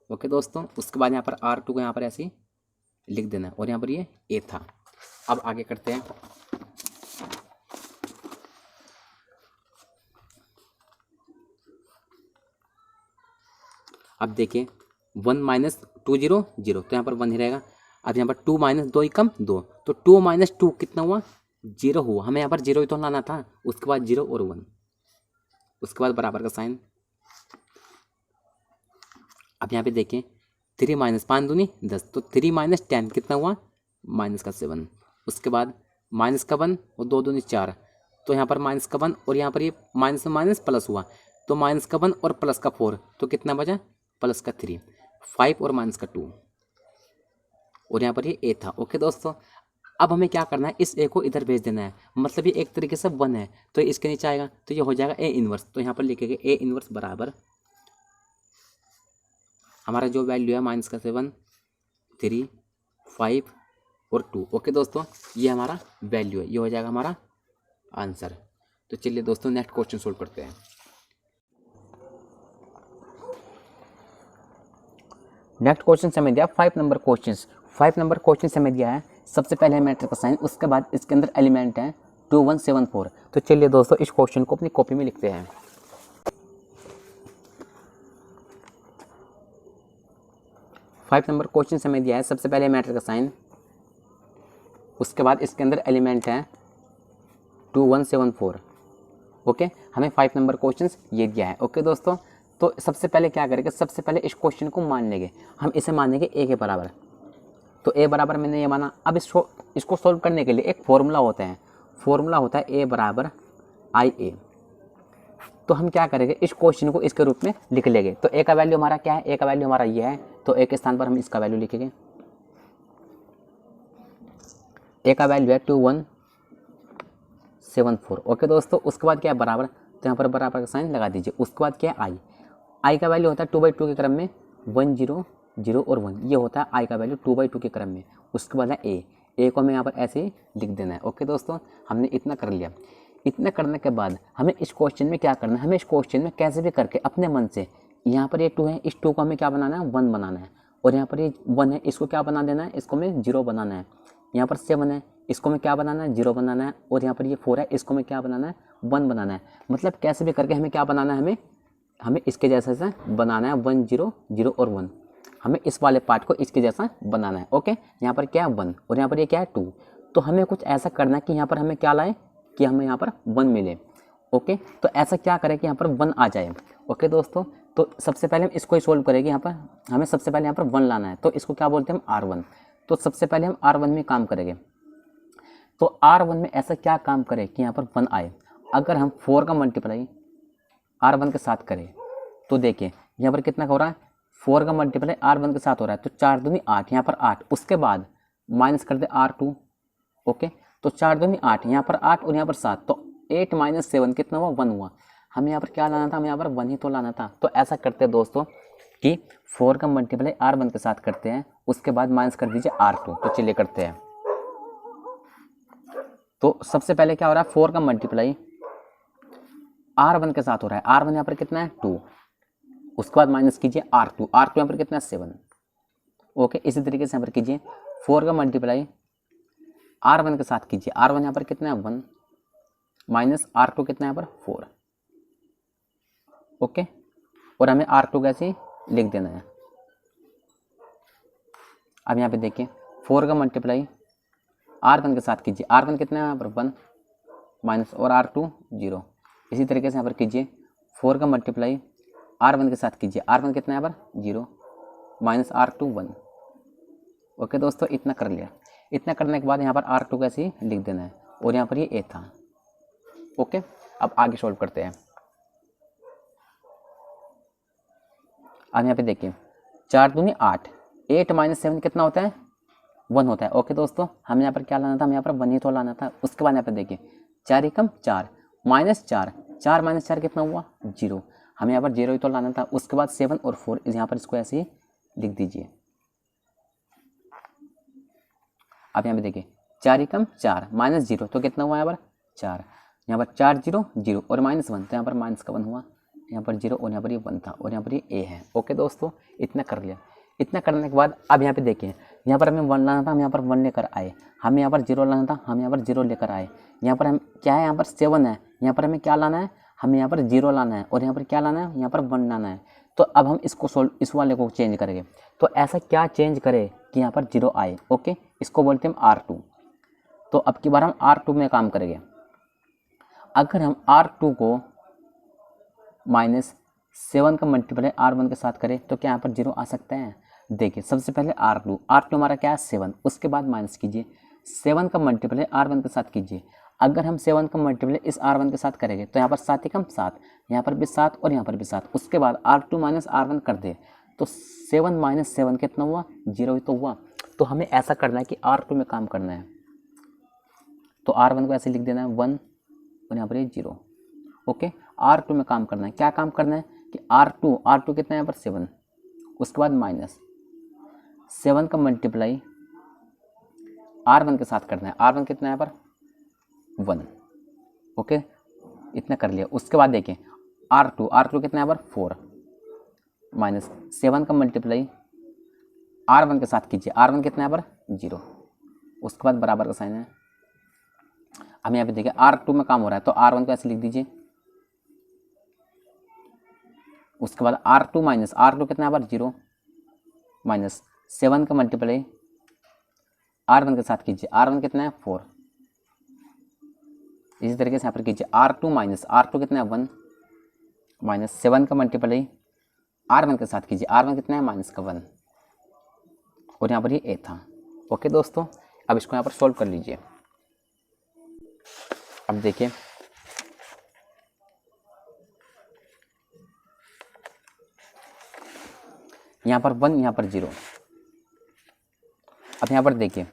ओके दोस्तों, उसके बाद यहाँ पर R2 को यहाँ पर ऐसे ही लिख देना है, और यहाँ पर ये ए था। अब आगे करते हैं। अब देखिए 1 माइनस 2 0 0, तो यहाँ पर 1 ही रहेगा। अब यहाँ पर 2 माइनस 2 ही कम 2, तो 2 माइनस 2 कितना हुआ, 0 हुआ। हमें यहाँ पर 0 ही तो लाना था। उसके बाद 0 और 1, उसके बाद बराबर का साइन। अब यहाँ पे देखें 3 माइनस 5 दूनी 10, तो 3 माइनस 10 कितना हुआ, माइनस का 7। उसके बाद माइनस का 1 और 2 दूनी 4, तो यहाँ पर माइनस का 1 और यहाँ पर ये माइनस में माइनस प्लस हुआ, तो माइनस का 1 और प्लस का 4, तो कितना बचा, प्लस का 3, 5 और माइनस का 2, और यहाँ पर ये ए था। ओके दोस्तों, अब हमें क्या करना है, इस ए को इधर भेज देना है, मतलब ये एक तरीके से 1 है, तो इसके नीचे आएगा तो ये हो जाएगा ए इनवर्स। तो यहाँ पर लिखेंगे ए इनवर्स बराबर हमारा जो वैल्यू है माइनस का 7 3 5 और 2। ओके दोस्तों, ये हमारा वैल्यू है, ये हो जाएगा हमारा आंसर। तो चलिए दोस्तों नेक्स्ट क्वेश्चन सोल्व करते हैं। नेक्स्ट क्वेश्चन समय दिया 5 नंबर क्वेश्चन। 5 नंबर क्वेश्चन समय दिया है। सबसे पहले है मैट्रिक्स का साइन, उसके बाद इसके अंदर एलिमेंट है 2174। तो चलिए दोस्तों इस क्वेश्चन को अपनी कॉपी में लिखते हैं। फाइव नंबर क्वेश्चन से हमें दिया है, सबसे पहले मैटर का साइन, उसके बाद इसके अंदर एलिमेंट है 2174। ओके, हमें 5 नंबर क्वेश्चन ये दिया है। ओके दोस्तों, तो सबसे पहले क्या करेंगे, सबसे पहले इस क्वेश्चन को मान लेंगे, हम इसे मानेंगे ए के बराबर। तो ए बराबर मैंने ये माना। अब इसको सोल्व करने के लिए एक फॉर्मूला होता है, फॉर्मूला होता है ए बराबर आई ए। तो हम क्या करेंगे, इस क्वेश्चन को इसके रूप में लिख लेंगे। तो ए का वैल्यू हमारा क्या है, ए का वैल्यू हमारा ये है, तो ए के स्थान पर हम इसका वैल्यू लिखेंगे। ए का वैल्यू है 2174। ओके दोस्तों, उसके बाद क्या है बराबर, तो यहाँ पर बराबर का साइन लगा दीजिए। उसके बाद क्या है आई, आई का वैल्यू होता है 2/2 के क्रम में 1 0 0 और 1, ये होता है आई का वैल्यू 2/2 के क्रम में। उसके बाद है ए को हमें यहाँ पर ऐसे ही लिख देना है। ओके दोस्तों, हमने इतना कर लिया। इतना करने के बाद हमें इस क्वेश्चन में क्या करना है, हमें इस क्वेश्चन में कैसे भी करके अपने मन से, यहाँ पर ये 2 है, इस 2 को हमें क्या बनाना है, 1 बनाना है। और यहाँ पर ये 1 है, इसको क्या बना देना है, इसको हमें 0 बनाना है। यहाँ पर 7 है, इसको में क्या बनाना है, 0 बनाना है। और यहाँ पर ये 4 है, इसको में क्या बनाना है, 1 बनाना है। मतलब कैसे भी करके हमें क्या बनाना है, हमें इसके जैसा से बनाना है 1 0 0 और 1। हमें इस वाले पार्ट को इसके जैसा बनाना है। ओके, यहाँ पर क्या है 1 और यहाँ पर ये क्या है 2। तो हमें कुछ ऐसा करना है कि यहाँ पर हमें क्या लाए, कि हमें यहाँ पर 1 मिले। ओके, तो ऐसा क्या करें कि यहाँ पर 1 आ जाए। ओके दोस्तों, तो सबसे पहले हम इसको ही सोल्व करेंगे। यहाँ पर हमें सबसे पहले यहाँ पर 1 लाना है, तो इसको क्या बोलते हैं हम R1। तो सबसे पहले हम R1 में काम करेंगे। तो R1 में ऐसा क्या काम करें कि यहाँ पर 1 आए। अगर हम 4 का मल्टीप्लाई R1 के साथ करें तो देखिए यहाँ पर कितना हो रहा है, 4 का मल्टीप्लाई R1 के साथ हो रहा है, तो 4 दूनी 8, यहाँ पर 8। उसके बाद माइनस कर दे R2। ओके, तो 4 दूनी 8, यहाँ पर 8 और यहाँ पर 7, तो 8 - 7 कितना हुआ, 1 हुआ। हमें यहाँ पर क्या लाना था, हमें यहाँ पर 1 ही तो लाना था। तो ऐसा करते हैं दोस्तों कि 4 का मल्टीप्लाई R1 के साथ करते हैं, उसके बाद माइनस कर दीजिए R2। तो चलिए करते हैं। तो सबसे पहले क्या हो रहा है, 4 का मल्टीप्लाई R1 के साथ हो रहा है। R1 यहाँ पर कितना है 2, उसके बाद माइनस कीजिए R2 यहाँ पर कितना है 7। ओके, इसी तरीके से यहाँ पर कीजिए 4 का मल्टीप्लाई R1 के साथ कीजिए। R1 यहाँ पर कितना है 1 माइनस R2 कितना है यहाँ पर 4। ओके, और हमें R2 कैसे लिख देना है। अब यहाँ पे देखिए 4 का मल्टीप्लाई R1 के साथ कीजिए। R1 कितना है यहाँ पर 1 माइनस और R2 0। इसी तरीके से यहाँ पर कीजिए 4 का मल्टीप्लाई R1 के साथ कीजिए। R1 कितना है यहाँ पर 0 माइनस R2 1। ओके दोस्तों, इतना कर लिया। इतना करने के बाद यहाँ पर R2 कैसे ही लिख देना है, और यहाँ पर ये A था। ओके, अब आगे सॉल्व करते हैं। अब यहाँ पे देखिए 4 दूनी 8, 8 - 7 कितना होता है, 1 होता है। ओके दोस्तों, हमें यहाँ पर क्या लाना था, हमें यहाँ पर 1 ही तो लाना था। उसके बाद यहाँ पे देखिए 4 एकम 4 माइनस 4, 4 - 4 कितना हुआ 0। हमें यहाँ पर 0 ही तो लाना था। उसके बाद 7 और 4 यहाँ पर इसको ऐसे ही लिख दीजिए। अब यहाँ पे देखिए 4 एकम 4 माइनस 0, तो कितना हुआ यहाँ पर 4। यहाँ पर 4 0 0 और -1, तो यहाँ पर माइनस का 1 हुआ। यहाँ पर 0 और यहाँ पर ये 1 था, और यहाँ पर ये A है। ओके दोस्तों, इतना कर लिया। इतना करने के बाद अब यहाँ पे देखिए यहाँ पर हमें 1 लाना था, हम यहाँ पर 1 लेकर आए। हमें यहाँ पर 0 लाना था, हम यहाँ पर 0 लेकर आए। यहाँ पर हम क्या है, यहाँ पर 7 है, यहाँ पर हमें क्या लाना है, हमें यहाँ पर 0 लाना है। और यहाँ पर क्या लाना है, यहाँ पर 1 लाना है। तो अब हम इसको इस वाले को चेंज करेंगे। तो ऐसा क्या चेंज करें कि यहाँ पर 0 आए। ओके, इसको बोलते हैं हम R2। तो अब की बार हम R2 में काम करेंगे। अगर हम R2 को -7 का मल्टीप्लाई R1 के साथ करें तो क्या यहाँ पर 0 आ सकते हैं। देखिए सबसे पहले R2 हमारा क्या है 7, उसके बाद माइनस कीजिए 7 का मल्टीप्लाई R1 के साथ कीजिए। अगर हम 7 का मल्टीप्लाई इस R1 के साथ करेंगे तो यहाँ पर 7 एकम 7, यहाँ पर भी 7 और यहाँ पर भी 7। उसके बाद R2 - R1 कर दे तो 7 - 7 कितना हुआ 0 ही तो हुआ। तो हमें ऐसा करना है कि R2 में काम करना है। तो R1 को ऐसे लिख देना है 1 और यहाँ पर ये 0। ओके, R2 में काम करना है। क्या काम करना है कि R2 कितना है यहाँ पर 7, उसके बाद माइनस 7 का मल्टीप्लाई R1 के साथ करना है। R1 कितना है यहाँ पर 1। ओके, इतना कर लिया। उसके बाद देखिए R2 कितना है यहाँ पर 4 माइनस 7 का मल्टीप्लाई R1 के साथ कीजिए। R1 कितना है यहाँ पर 0, उसके बाद बराबर का साइन है। अब यहाँ पे देखिए R2 में काम हो रहा है तो R1 को ऐसे लिख दीजिए। उसके बाद R2 माइनस R2 कितना है, 0 माइनस 7 का मल्टीप्लाई R1 के साथ कीजिए। R1 कितना है 4। इसी तरीके से यहाँ पर कीजिए R2 माइनस R2 कितना है 1 माइनस 7 का मल्टीप्लाई R1 के साथ कीजिए। R1 कितना है माइनस का 1 और यहाँ पर ये A था। ओके दोस्तों, अब इसको यहाँ पर सोल्व कर लीजिए। अब देखिए यहाँ पर 1 यहाँ पर 0। अब यहाँ पर देखिए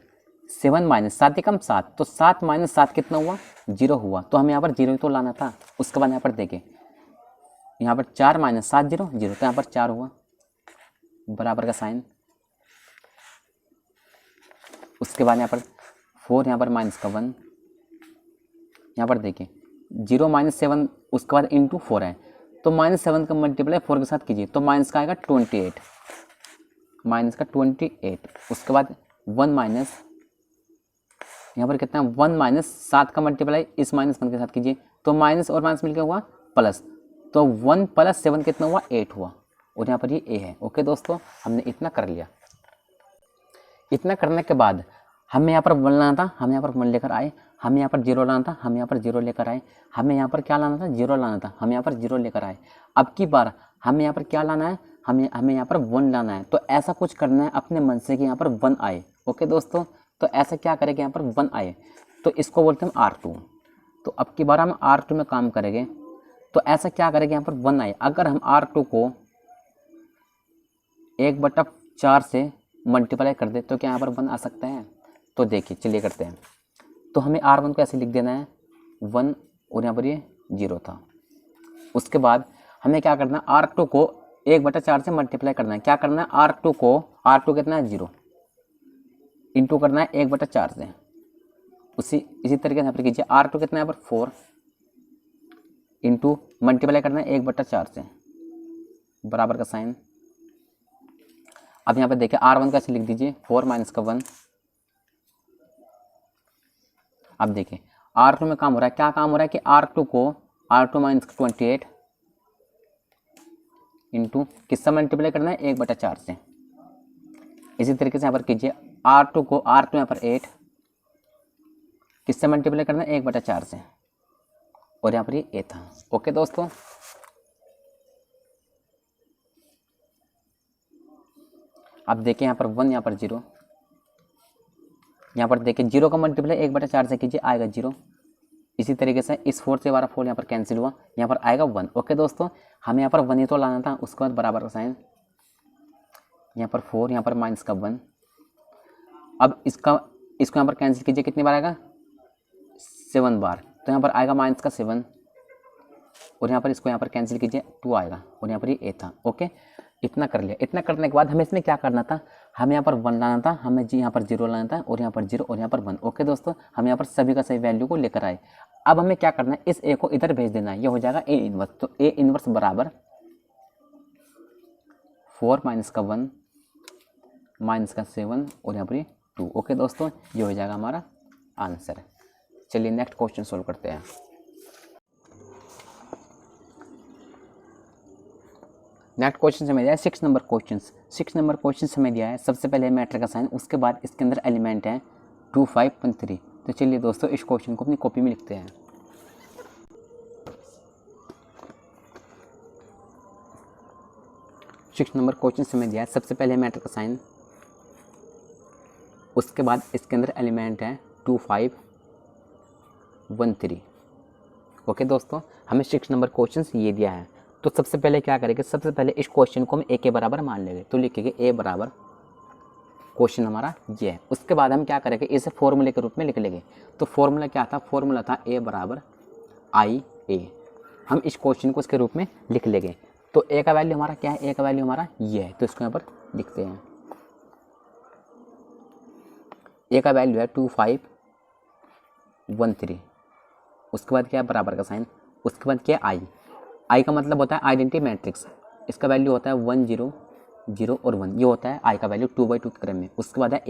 7 माइनस 7 कम 7 तो 7 माइनस 7 कितना हुआ 0 हुआ, तो हमें यहाँ पर 0 ही तो लाना था। उसके बाद यहाँ पर देखिए यहाँ पर 4 माइनस 7 0 0 तो यहाँ पर 4 हुआ बराबर का साइन। उसके बाद यहाँ पर 4 यहाँ पर माइनस का 1। यहाँ पर देखिए 0 माइनस 7 उसके बाद इंटू 4 है तो माइनस 7 का मल्टीप्लाई 4 के साथ कीजिए तो माइनस का आएगा 28 माइनस का 28। उसके बाद 1 माइनस यहाँ पर कितना 1 माइनस 7 का मल्टीप्लाई इस माइनस 1 के साथ कीजिए तो माइनस और माइनस मिलकर हुआ प्लस, तो 1 प्लस 7 कितना हुआ 8 हुआ और यहाँ पर ये A है। ओके दोस्तों, हमने इतना कर लिया। इतना करने के बाद हमें यहाँ पर 1 लाना था, हम यहाँ पर 1 लेकर आए। हमें यहाँ पर 0 लाना था, हम यहाँ पर 0 लेकर आए। हमें यहाँ पर क्या लाना था 0 लाना था, हम यहाँ पर 0 लेकर आए। अब की बार हमें यहाँ पर क्या लाना है, हमें यहाँ पर 1 लाना है। तो ऐसा कुछ करना है अपने मन से कि यहाँ पर 1 आए। ओके दोस्तों, तो ऐसा क्या करेंगे यहाँ पर 1 आए तो इसको बोलते हैं R2। तो अब की बार हम R2 में काम करेंगे तो ऐसा क्या करेंगे यहाँ पर 1 आए। अगर हम R2 को 1/4 से मल्टीप्लाई कर दे तो क्या यहाँ पर 1 आ सकता है। तो देखिए चलिए करते हैं। तो हमें R1 को ऐसे लिख देना है 1 और यहाँ पर ये 0 था। उसके बाद हमें क्या करना है R2 को 1/4 से मल्टीप्लाई करना है। क्या करना है R2 को, R2 कितना है 0 इंटू करना है 1/4 से। इसी तरीके से यहाँ पर कीजिए R2 कितना है यहाँ पर 4 इंटू मल्टीप्लाई करना है 1/4 से बराबर का साइन। अब यहाँ पर देखिए R1 का ऐसे लिख दीजिए 4 माइनस का 1। अब देखिए R2 में काम हो रहा है, क्या काम हो रहा है कि R2 को R2 माइनस 28 इंटू किससे मल्टीप्लाई करना है 1/4 से। इसी तरीके से यहाँ पर कीजिए R2 को R2 यहाँ पर 8 किससे मल्टीप्लाई करना है 1/4 से और यहाँ पर ये A था। ओके दोस्तों, अब देखिए यहाँ पर 1 यहाँ पर 0। यहाँ पर देखिए 0 का मल्टीप्लाई 1/4 से कीजिए आएगा 0। इसी तरीके से इस 4 से 4 यहाँ पर कैंसिल हुआ, यहाँ पर आएगा 1। ओके दोस्तों, हमें यहाँ पर 1 ही तो लाना था। उसके बाद बराबर का साइन, यहाँ पर 4 यहाँ पर माइनस का 1। अब इसको यहाँ पर कैंसिल कीजिए, कितनी बार आएगा 7 बार, तो यहाँ पर आएगा माइनस का 7 और यहाँ पर इसको यहाँ पर कैंसिल कीजिए 2 आएगा और यहाँ पर ये A था। ओके, इतना कर लिया। इतना करने के बाद हमें इसमें क्या करना था, हमें यहाँ पर 1 लाना था, हमें जी यहाँ पर 0 लाना था और यहाँ पर 0 और यहाँ पर 1। ओके दोस्तों, हम यहाँ पर सभी का सही वैल्यू को लेकर आए। अब हमें क्या करना है, इस A को इधर भेज देना है, ये हो जाएगा A इनवर्स। तो A इनवर्स बराबर 4 माइनस का 1 माइनस का 7 और यहाँ पर 2। ओके दोस्तों, ये हो जाएगा हमारा आंसर। चलिए नेक्स्ट क्वेश्चन सोल्व करते हैं। नेक्स्ट क्वेश्चन हमें दिया है 6 नंबर क्वेश्चन। 6 नंबर क्वेश्चन हमें दिया है, सबसे पहले मैट्रिक का साइन, उसके बाद इसके अंदर एलिमेंट है 2 5 1 3। तो चलिए दोस्तों इस क्वेश्चन को अपनी कॉपी में लिखते हैं। सिक्स नंबर क्वेश्चन हमें दिया है, सबसे पहले मैट्रिक का साइन, उसके बाद इसके अंदर एलिमेंट है 2 5 1 3। ओके दोस्तों, हमें 6 नंबर क्वेश्चन ये दिया है। तो सबसे पहले क्या करेंगे, सबसे पहले इस क्वेश्चन को हम A के बराबर मान लेंगे। तो लिखेंगे A बराबर क्वेश्चन हमारा ये है। उसके बाद हम क्या करेंगे, इसे फॉर्मूले के रूप में लिख लेंगे। तो फॉर्मूला क्या था, फॉर्मूला था A बराबर IA। हम इस क्वेश्चन को इसके रूप में लिख लेंगे। तो A का वैल्यू हमारा क्या है, A का वैल्यू हमारा ये है। तो इसको यहाँ पर लिखते हैं। A का वैल्यू है 2 5 1 3। उसके बाद क्या है, बराबर का साइन। उसके बाद क्या है, I का मतलब होता है आइडेंटिटी मैट्रिक्स। इसका वैल्यू होता है 1 0 0 और 1। ये होता है I का वैल्यू 2/2 के क्रम में। उसके बाद है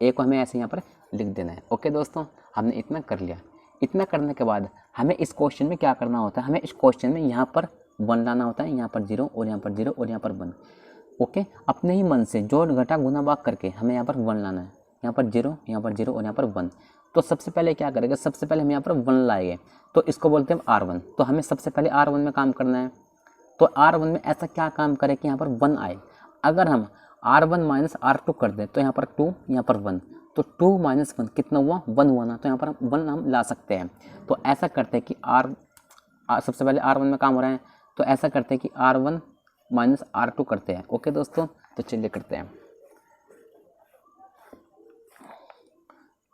A को हमें ऐसे यहाँ पर लिख देना है। ओके दोस्तों, हमने इतना कर लिया। इतना करने के बाद हमें इस क्वेश्चन में क्या करना होता है, हमें इस क्वेश्चन में यहाँ पर 1 लाना होता है, यहाँ पर 0 और यहाँ पर 0 और यहाँ पर 1। ओके, अपने ही मन से जोड़ घटा गुना भाग करके हमें यहाँ पर 1 लाना है, यहाँ पर 0, यहाँ पर 0 और यहाँ पर 1। तो सबसे पहले क्या करेंगे, सबसे पहले हम यहाँ पर 1 लाएंगे, तो इसको बोलते हैं R1। तो हमें सबसे पहले R1 में काम करना है। तो R1 में ऐसा क्या काम करे कि यहाँ पर 1 आए। अगर हम R1 माइनस R2 कर दें तो यहाँ पर 2, यहाँ पर 1, तो 2 माइनस 1 कितना हुआ, 1 हुआ ना, तो यहाँ पर 1 हम ला सकते हैं। तो ऐसा करते हैं कि सबसे पहले R1 में काम हो रहा है, तो ऐसा करते हैं कि R1 माइनस R2 करते हैं। ओके दोस्तों, तो चलिए करते हैं।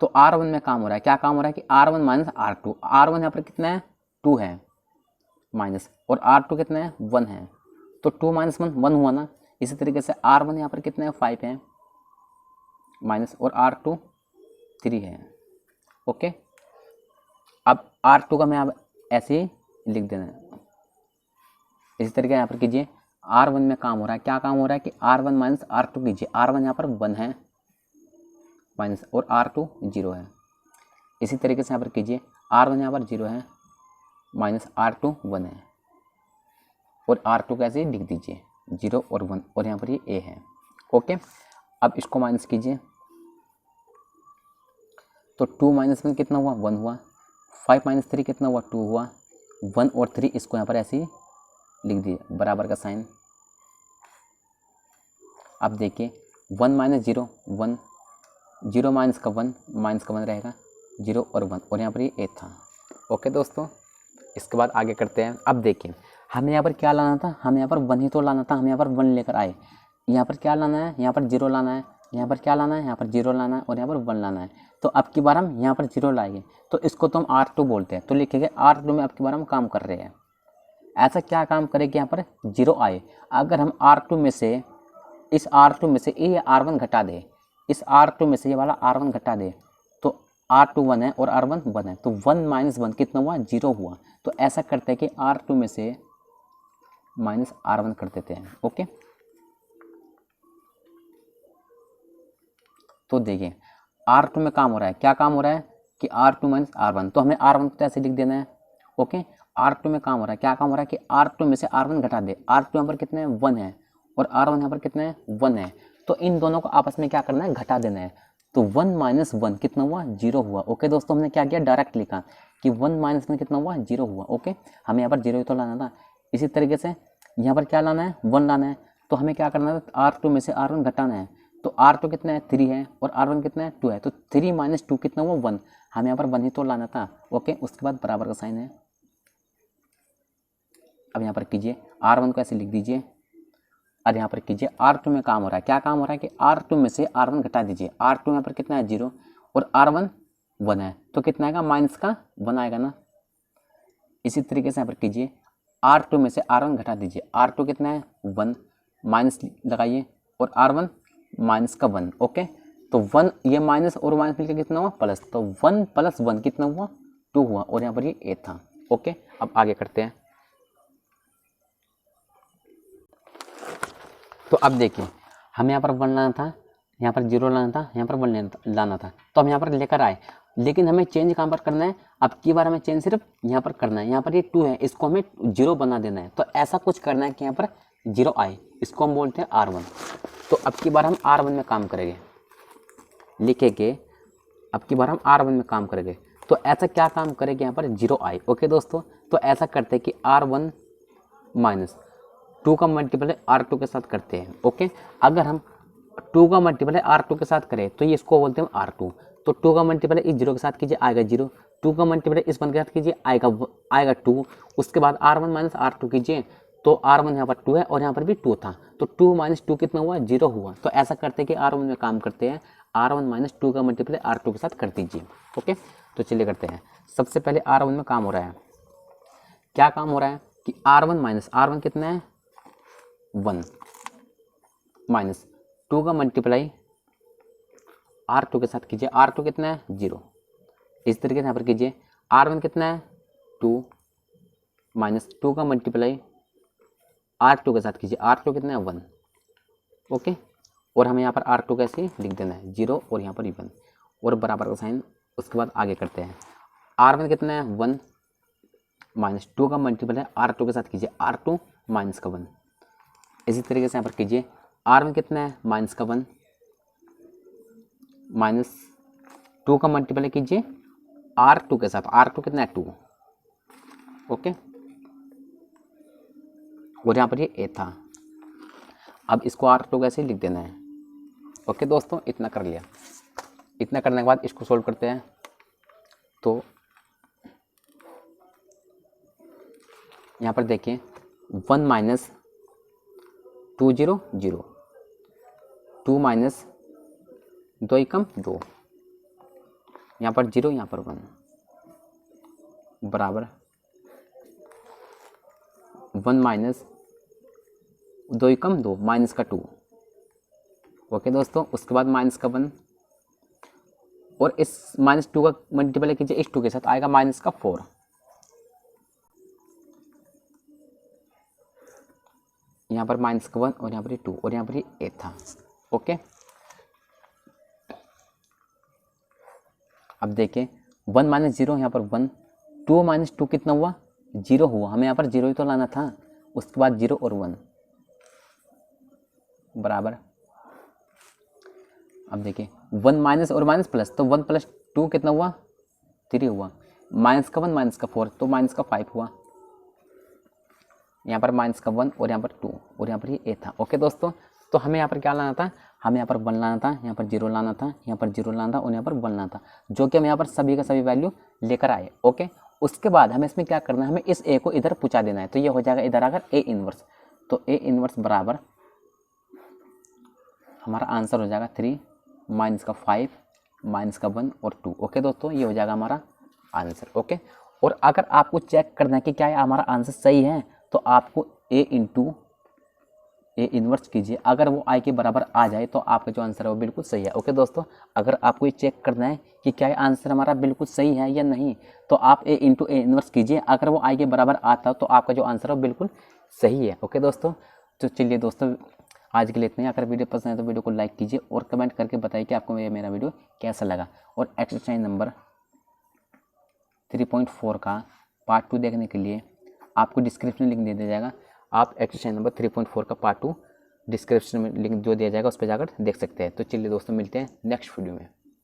तो R1 में काम हो रहा है, क्या काम हो रहा है कि R1 माइनस R2, R1 यहाँ पर कितना है, 2 है माइनस, और R2 कितना है, 1 है, तो 2 माइनस 1 1 हुआ ना। इसी तरीके से R1 यहाँ पर कितना है, 5 है माइनस, और R2 3 है। ओके, अब R2 का मैं अब ऐसे ही लिख देना है। इसी तरीके यहाँ पर कीजिए, R1 में काम हो रहा है, क्या काम हो रहा है कि R1 माइनस R2 कीजिए। R1 यहाँ पर 1 है माइनस, और R2 0 है। इसी तरीके से यहाँ पर कीजिए, R1 यहाँ पर 0 है माइनस, R2 1 है, और R2 कैसे लिख दीजिए, 0 और 1, और यहाँ पर ये A है। ओके, अब इसको माइनस कीजिए, तो 2 माइनस 1 कितना हुआ, 1 हुआ। 5 माइनस 3 कितना हुआ, 2 हुआ। 1 और 3 इसको यहाँ पर ऐसे ही लिख दीजिए, बराबर का साइन। अब देखिए 1 माइनस 0 1, 0 माइनस का 1 रहेगा, 0 और 1, और यहाँ पर ये 8 था। ओके दोस्तों, इसके बाद आगे करते हैं। अब देखिए हमें यहाँ पर क्या लाना था, हमें यहाँ पर 1 ही तो लाना था, हम यहाँ पर 1 लेकर आए। यहाँ पर क्या लाना है, यहाँ पर 0 लाना है, यहाँ पर क्या लाना है, यहाँ पर 0 लाना है, और यहाँ पर 1 लाना है। तो अब की बार हम यहाँ पर 0 लाएंगे, तो इसको तो हम R2 बोलते हैं। तो लिखेंगे R2 में अब की बार हम काम कर रहे हैं। ऐसा क्या काम करें कि यहाँ पर 0 आए। अगर हम R2 में से, इस R2 में से ये R1 घटा दे, इस R2 में से ये वाला R1 घटा दे, तो R2 1 है और R1 1 है, तो 1 माइनस 1 कितना हुआ, 0 हुआ। तो ऐसा करते हैं कि R2 में से माइनस R1 कर देते हैं। ओके, तो देखिए R2 में काम हो रहा है, क्या काम हो रहा है कि R2 माइनस R1, तो हमें R1 को ऐसे लिख देना है। ओके, R2 में काम हो रहा है, क्या काम हो रहा है कि R2 में से R1 घटा दे। R2 यहाँ पर कितना है, 1 है, और R1 यहाँ पर कितना है, 1 है, तो इन दोनों को आपस में क्या करना है, घटा देना है। तो 1 माइनस 1 कितना हुआ, 0 हुआ। ओके दोस्तों, हमने क्या किया, डायरेक्ट लिखा कि 1 माइनस 1 कितना हुआ, 0 हुआ। ओके, हमें यहाँ पर 0 ही तो लाना था। इसी तरीके से यहाँ पर क्या लाना है, 1 लाना है, तो हमें क्या करना है, R2 में से R1 घटाना है। तो R2 कितना है, 3 है, और R1 कितना है, 2 है, तो 3 माइनस 2 कितना हुआ, 1। हमें यहाँ पर 1 ही तो लाना था। ओके, उसके बाद बराबर का साइन है। अब यहाँ पर कीजिए, R1 को ऐसे लिख दीजिए, और यहाँ पर कीजिए R2 में काम हो रहा है, क्या काम हो रहा है कि R2 में से R1 घटा दीजिए। R2 यहाँ पर कितना है, 0, और R1 1 है, तो कितना आएगा, माइनस का 1 आएगा ना। इसी तरीके से यहाँ पर कीजिए, R2 में से R1 घटा दीजिए। R2 कितना है, 1, माइनस लगाइए, और R1 माइनस का 1। ओके, तो 1, ये माइनस और माइनस मिलकर कितना हुआ, प्लस, तो 1 प्लस 1 कितना हुआ, 2 हुआ, और यहाँ पर ये 8 था। ओके, अब आगे करते हैं। तो अब देखिए हमें यहाँ पर 1 लाना था, यहाँ पर 0 लाना था, यहाँ पर 1 लाना था, तो हम यहाँ पर लेकर आए, लेकिन हमें चेंज कहाँ पर करना है, अब की बार हमें चेंज सिर्फ यहाँ पर करना है। यहाँ पर ये 2 है, इसको हमें 0 बना देना है। तो ऐसा कुछ करना है कि यहाँ पर 0 आए, इसको हम बोलते हैं R1। तो अब की बार हम R1 में काम करेंगे, लिखेंगे अब की बार हम R1 में काम करेंगे। तो ऐसा क्या काम करेंगे, यहाँ पर 0 आए। ओके दोस्तों, तो ऐसा करते हैं कि R1 माइनस 2 का मल्टीपल R2 के साथ करते हैं। ओके, अगर हम 2 का मल्टीपल R2 के साथ करें तो ये इसको बोलते हैं R2। तो 2 का मल्टीपल इस 0 के साथ कीजिए, आएगा 0। 2 का मल्टीपल इस 1 के साथ कीजिए, आएगा 2। उसके बाद R1 माइनस R2 कीजिए, तो R1 यहाँ पर 2 है, और यहाँ पर भी 2 था, तो 2 माइनस 2 कितना हुआ, 0 हुआ। तो ऐसा करते हैं कि R1 में काम करते हैं, R1 माइनस 2 का मल्टीपल R2 के साथ कर दीजिए। ओके, तो चलिए करते हैं। सबसे पहले R1 में काम हो रहा है, क्या काम हो रहा है कि R1 माइनस R1 कितना है, 1, माइनस 2 का मल्टीप्लाई R2 के साथ कीजिए। R2 कितना है, 0। इस तरीके से यहाँ पर कीजिए, R1 कितना है, 2, माइनस 2 का मल्टीप्लाई R2 के साथ कीजिए। R2 कितना है, 1। ओके, और हमें यहाँ पर R2 कैसे लिख देना है, 0 और यहाँ पर 1, और बराबर का साइन। उसके बाद आगे करते हैं। R1 कितना है 1 माइनस 2 का मल्टीपल है R2 के साथ कीजिए R2 माइनस का 1। इसी तरीके से यहाँ पर कीजिए R1 कितना है माइनस का 1 माइनस 2 का मल्टीपल कीजिए R2 के साथ, R2 कितना है 2, ओके। और यहाँ पर ये A था, अब इसको R2 कैसे लिख देना है, ओके दोस्तों। इतना कर लिया। इतना करने के बाद इसको सोल्व करते हैं। तो यहाँ पर देखिए 1 माइनस 2 0 0, 2 माइनस 2 एकम 2, यहाँ पर 0 यहाँ पर 1 बराबर 1 माइनस 2 एकम 2 माइनस का 2, ओके दोस्तों। उसके बाद माइनस का 1 और इस माइनस 2 का मल्टीप्लाई कीजिए इस 2 के साथ, आएगा माइनस का 4, यहाँ पर माइनस का 1 और यहाँ पर 2 और यहाँ पर 8 था, ओके। अब देखिए 1 माइनस 0 यहाँ पर 1, 2 माइनस 2 कितना हुआ 0 हुआ, हमें यहाँ पर 0 ही तो लाना था। उसके बाद 0 और 1 बराबर, अब देखिए 1 माइनस और माइनस प्लस, तो 1 प्लस 2 कितना हुआ 3 हुआ, माइनस का 1 माइनस का 4 तो माइनस का 5 हुआ, यहाँ पर माइनस का 1 और यहाँ पर 2 और यहाँ पर ये A था, ओके दोस्तों। तो हमें यहाँ पर क्या लाना था, हमें यहाँ पर 1 लाना था, यहाँ पर 0 लाना था, यहाँ पर 0 लाना था और यहाँ पर 1 लाना था, जो कि हम यहाँ पर सभी का सभी वैल्यू लेकर आए, ओके। उसके बाद हमें इसमें क्या करना है, हमें इस A को इधर पहुँचा देना है। तो ये हो जाएगा इधर आकर A इनवर्स, तो A इनवर्स बराबर हमारा आंसर हो जाएगा 3 माइनस का 5 माइनस का 1 और 2, ओके दोस्तों। ये हो जाएगा हमारा आंसर, ओके। और अगर आपको चेक करना है कि क्या हमारा आंसर सही है, तो आपको A इंटू A इन्वर्स कीजिए, अगर वो I के बराबर आ जाए तो आपका जो आंसर है वो बिल्कुल सही है, ओके दोस्तों। अगर आपको ये चेक करना है कि क्या आंसर हमारा बिल्कुल सही है या नहीं, तो आप A इंटू A इन्वर्स कीजिए, अगर वो I के बराबर आता तो आपका जो आंसर है वो बिल्कुल सही है, ओके दोस्तों। तो चलिए दोस्तों आज के लिए इतना ही। अगर वीडियो पसंद है तो वीडियो को लाइक कीजिए और कमेंट करके बताइए कि आपको मेरा वीडियो कैसा लगा। और एक्सरसाइज नंबर 3.4 का पार्ट 2 देखने के लिए आपको डिस्क्रिप्शन लिंक दे दिया जाएगा, आप एक्सरसाइज नंबर 3.4 का पार्ट 2 डिस्क्रिप्शन में लिंक जो दिया जाएगा उस पर जाकर देख सकते हैं। तो चलिए दोस्तों मिलते हैं नेक्स्ट वीडियो में।